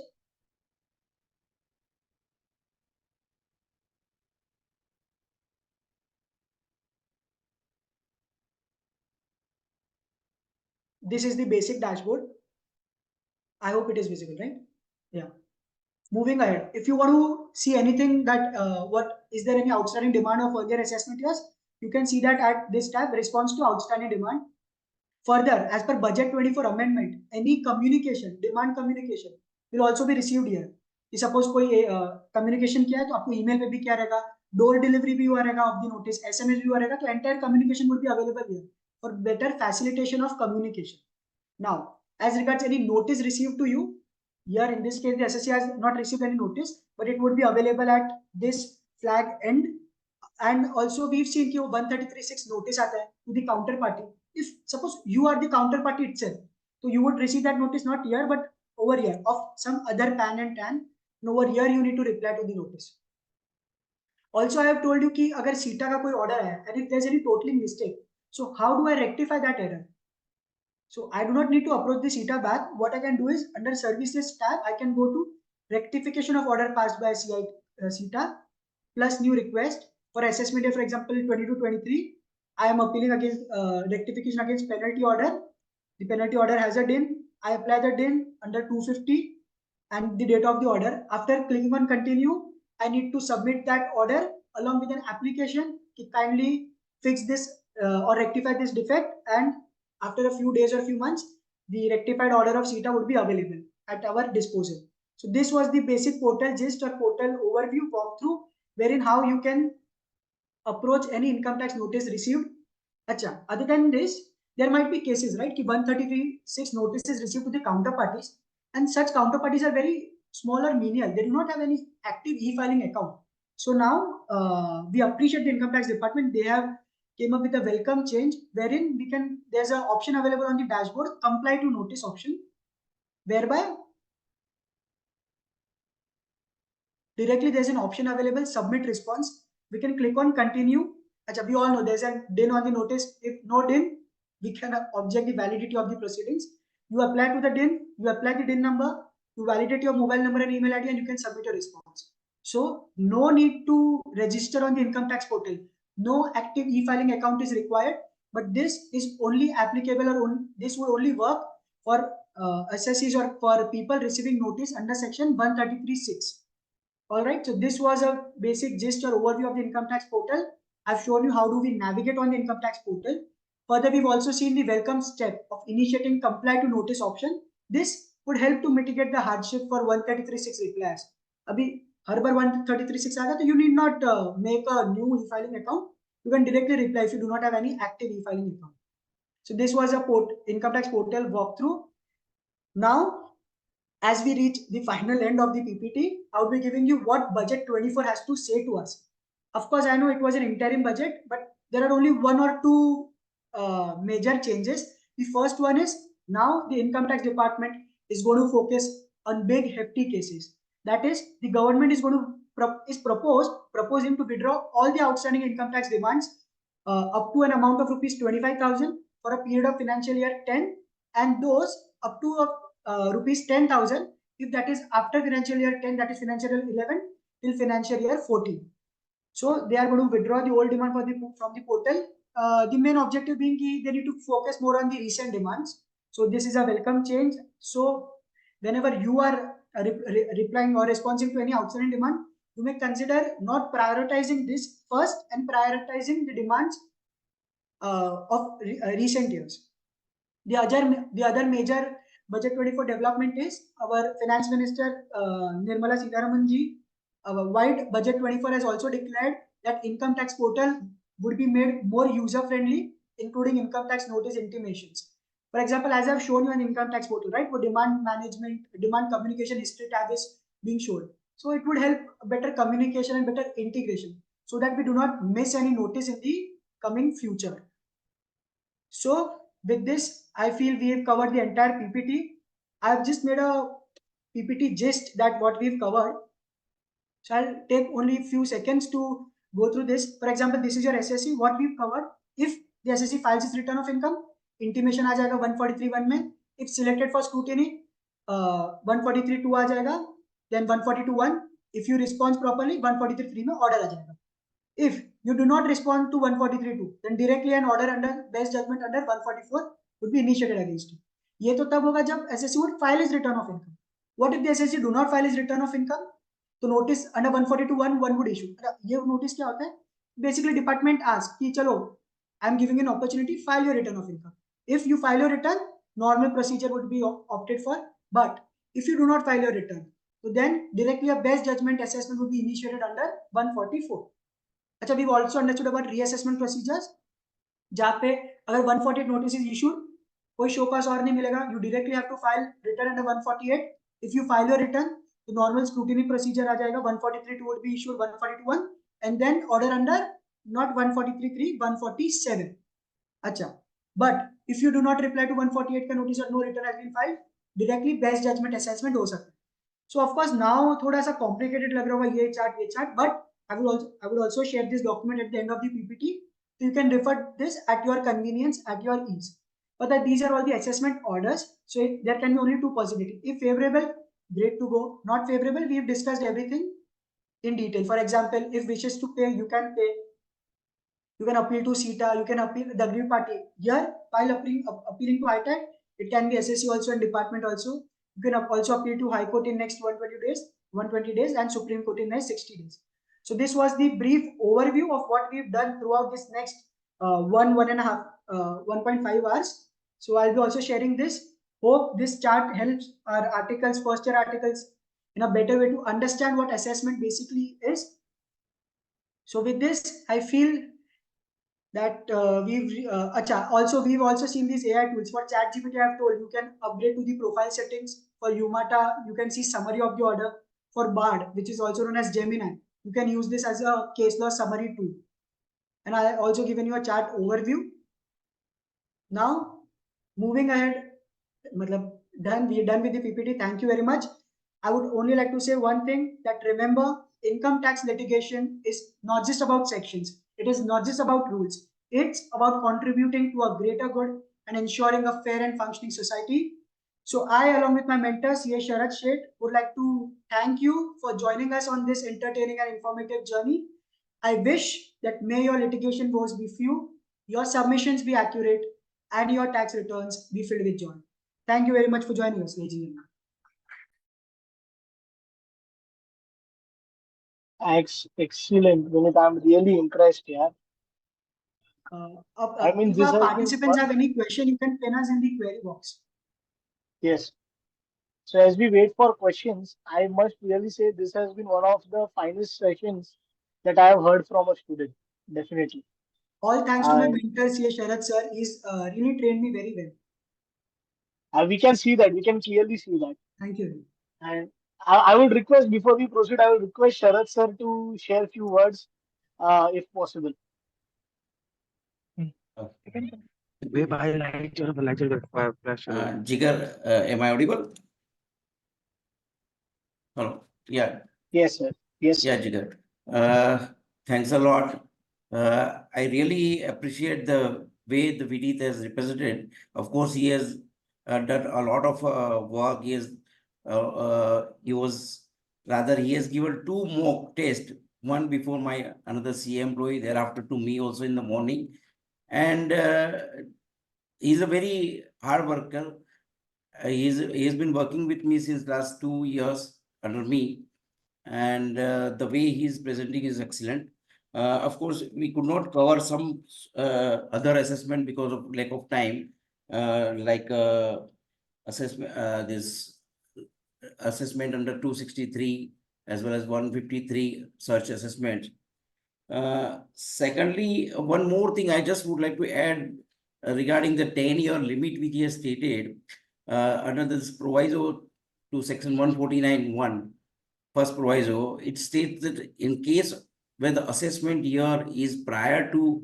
This is the basic dashboard. I hope it is visible, right? Yeah. Moving ahead, if you want to see anything that what is there any outstanding demand of earlier assessment years, you can see that at this tab, response to outstanding demand. Further, as per budget 24 amendment, any communication, demand communication will also be received here. Suppose कोई communication किया है तो आपको email पे भी क्या रहेगा, door delivery भी हुआ रहेगा of the notice, SMS भी हुआ रहेगा, तो entire communication will be available here for better facilitation of communication. Now, as regards any notice received to you, here in this case the SSC has not received any notice, but it would be available at this flag end. And also we've seen कि 133(6) notice आता है to the counterparty. If suppose you are the counterparty itself, so you would receive that notice not here but over here of some other PAN and TAN, and over here you need to reply to the notice. Also, I have told you कि अगर सीटा का कोई order है and if there's any totaling mistake, so how do I rectify that error? So I do not need to approach the CETA back. What I can do is under services tab, I can go to rectification of order passed by CETA plus new request for assessment day, for example, 22-23. I am appealing against rectification against penalty order. The penalty order has a DIN. I apply the DIN under 250 and the date of the order. After clicking on continue, I need to submit that order along with an application to kindly fix this or rectify this defect, and after a few days or few months, the rectified order of CETA would be available at our disposal. So this was the basic portal gist or portal overview walkthrough, wherein how you can approach any income tax notice received. Acha, other than this, there might be cases, right? Ki 133(6) notices received to the counterparties, and such counterparties are very small or menial. They do not have any active e-filing account. So now we appreciate the income tax department. They have came up with a welcome change wherein we can, there's an option available on the dashboard, comply to notice option, whereby directly there's an option available, submit response. We can click on continue. Achha, we all know there's a DIN on the notice. If no DIN, we can object the validity of the proceedings. You apply to the DIN, you apply the DIN number, you validate your mobile number and email ID, and you can submit a response. So no need to register on the income tax portal. No active e-filing account is required, but this is only applicable, or this will only work for assessees or for people receiving notice under section 133(6). All right, so this was a basic gist or overview of the income tax portal. I've shown you how do we navigate on the income tax portal. Further, we've also seen the welcome step of initiating comply to notice option. This would help to mitigate the hardship for 133(6) replies. Abhi हर बार 133(6) आएगा तो you need not make a new e-filing account. You can directly reply if you do not have any active e-filing account. So this was a income tax portal walkthrough. Now, as we reach the final end of the PPT, I'll be giving you what budget 24 has to say to us. Of course, I know it was an interim budget, but there are only one or two major changes. The first one is now the income tax department is going to focus on big hefty cases. That is, the government is going to proposing to withdraw all the outstanding income tax demands up to an amount of rupees 25,000 for a period of financial year 10, and those up to rupees 10,000 if that is after financial year 10, that is financial year 11 till financial year 14. So they are going to withdraw the old demand from the portal. The main objective being they need to focus more on the recent demands. So this is a welcome change. So whenever you are replying or responding to any outstanding demand, you may consider not prioritizing this first and prioritizing the demands of recent years. The other major budget 24 development is our finance minister Nirmala Sitharaman ji. Our wide budget 24 has also declared that income tax portal would be made more user friendly, including income tax notice intimations. For example, as I've shown you an income tax portal, right, for demand management, demand communication history tab is being shown. So it would help better communication and better integration so that we do not miss any notice in the coming future. So with this, I feel we have covered the entire PPT. I've just made a PPT gist that what we've covered. So I'll take only a few seconds to go through this. For example, this is your SSC, what we've covered. If the SSC files its return of income, intimation आ जाएगा 143(1) में. If selected for scrutiny, 143(2) आ जाएगा. Then 142(1). If you respond properly, 143(3) में order आ जाएगा. If you do not respond to 143(2), then directly an order under best judgment under 144 would be initiated against you. ये तो तब होगा जब SSC would file his return of income. What if the SSC do not file his return of income? तो notice under 142(1) one would issue. ये notice क्या होता है? Basically department asks कि चलो I am giving you an opportunity, file your return of income. If you file your return, normal procedure would be opted for. But if you do not file your return, so then directly a best judgment assessment would be initiated under 144. अच्छा, we've also understood about reassessment procedures, जहाँ पे अगर 148 notice is issued, कोई show cause और नहीं मिलेगा. You directly have to file return under 148. If you file your return, the normal scrutiny procedure आ जाएगा. 143(2) would be issued, 142(1), and then order under not 143(3), 147. अच्छा, but if you do not reply to 148 का notice और no return has been filed, directly best judgment assessment हो सकता है. So of course now थोड़ा सा complicated लग रहा होगा ये chart, but I would also share this document at the end of the PPT. You can refer this at your convenience, at your ease. But that these are all the assessment orders. So there can be only two possibilities. If favorable, great to go. Not favorable, we've discussed everything in detail. For example, if wishes to pay, you can pay. You can appeal to CETA, you can appeal the aggrieved party. Here, while appealing to ITAT, it can be SSC also and department also. You can also appeal to High Court in next 120 days, and Supreme Court in next 60 days. So this was the brief overview of what we've done throughout this next 1.5 hours. So I'll be also sharing this. Hope this chart helps our articles, first year articles, in a better way to understand what assessment basically is. So with this, I feel that we've also seen these AI tools. For ChatGPT, I have told you can upgrade to the profile settings. For Umata, you can see summary of the order. For Bard, which is also known as Gemini, you can use this as a case law summary tool. And I also given you a chart overview. Now, moving ahead, we're done with the PPT. Thank you very much. I would only like to say one thing, that remember, income tax litigation is not just about sections. It is not just about rules. It's about contributing to a greater good and ensuring a fair and functioning society. So I, along with my mentor, CA Sharat Sheth, would like to thank you for joining us on this entertaining and informative journey. I wish that may your litigation woes be few, your submissions be accurate, and your tax returns be filled with joy. Thank you very much for joining us, ladies and gentlemen. Excellent, Vinit. I'm really impressed here. I mean, if our participants have any question, you can pin us in the query box. Yes. So as we wait for questions, I must really say this has been one of the finest sessions that I have heard from a student. Definitely. All thanks to my mentor, C. Sharat sir. He's really trained me very well. We can see that. We can clearly see that. Thank you. And I would request, before we proceed, I will request Sharat sir to share a few words, if possible. Jigar, am I audible? Hello. Yeah. Yes, sir. Yes. Yeah, Jigar. Thanks a lot. I really appreciate the way the Vidit has represented. Of course, he has done a lot of work. He has given 2 mock tests, one before my another CA employee, thereafter to me also in the morning. And he's a very hard worker. He has been working with me since last 2 years under me, and the way he is presenting is excellent. Of course, we could not cover some other assessment because of lack of time, like assessment, this assessment under 263 as well as 153 search assessment. Secondly, one more thing I just would like to add regarding the 10-year limit which he has stated under this proviso to section 149(1), first proviso, it states that in case when the assessment year is prior to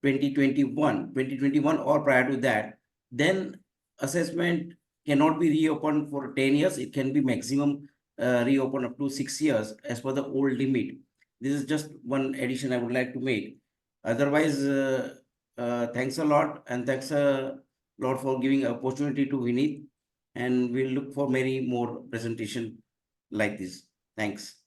2021 or prior to that, then assessment cannot be reopened for 10 years. It can be maximum reopened up to 6 years as per the old limit. This is just one addition I would like to make. Otherwise, thanks a lot, and thanks a lot for giving opportunity to Vinit, and we'll look for many more presentation like this. Thanks.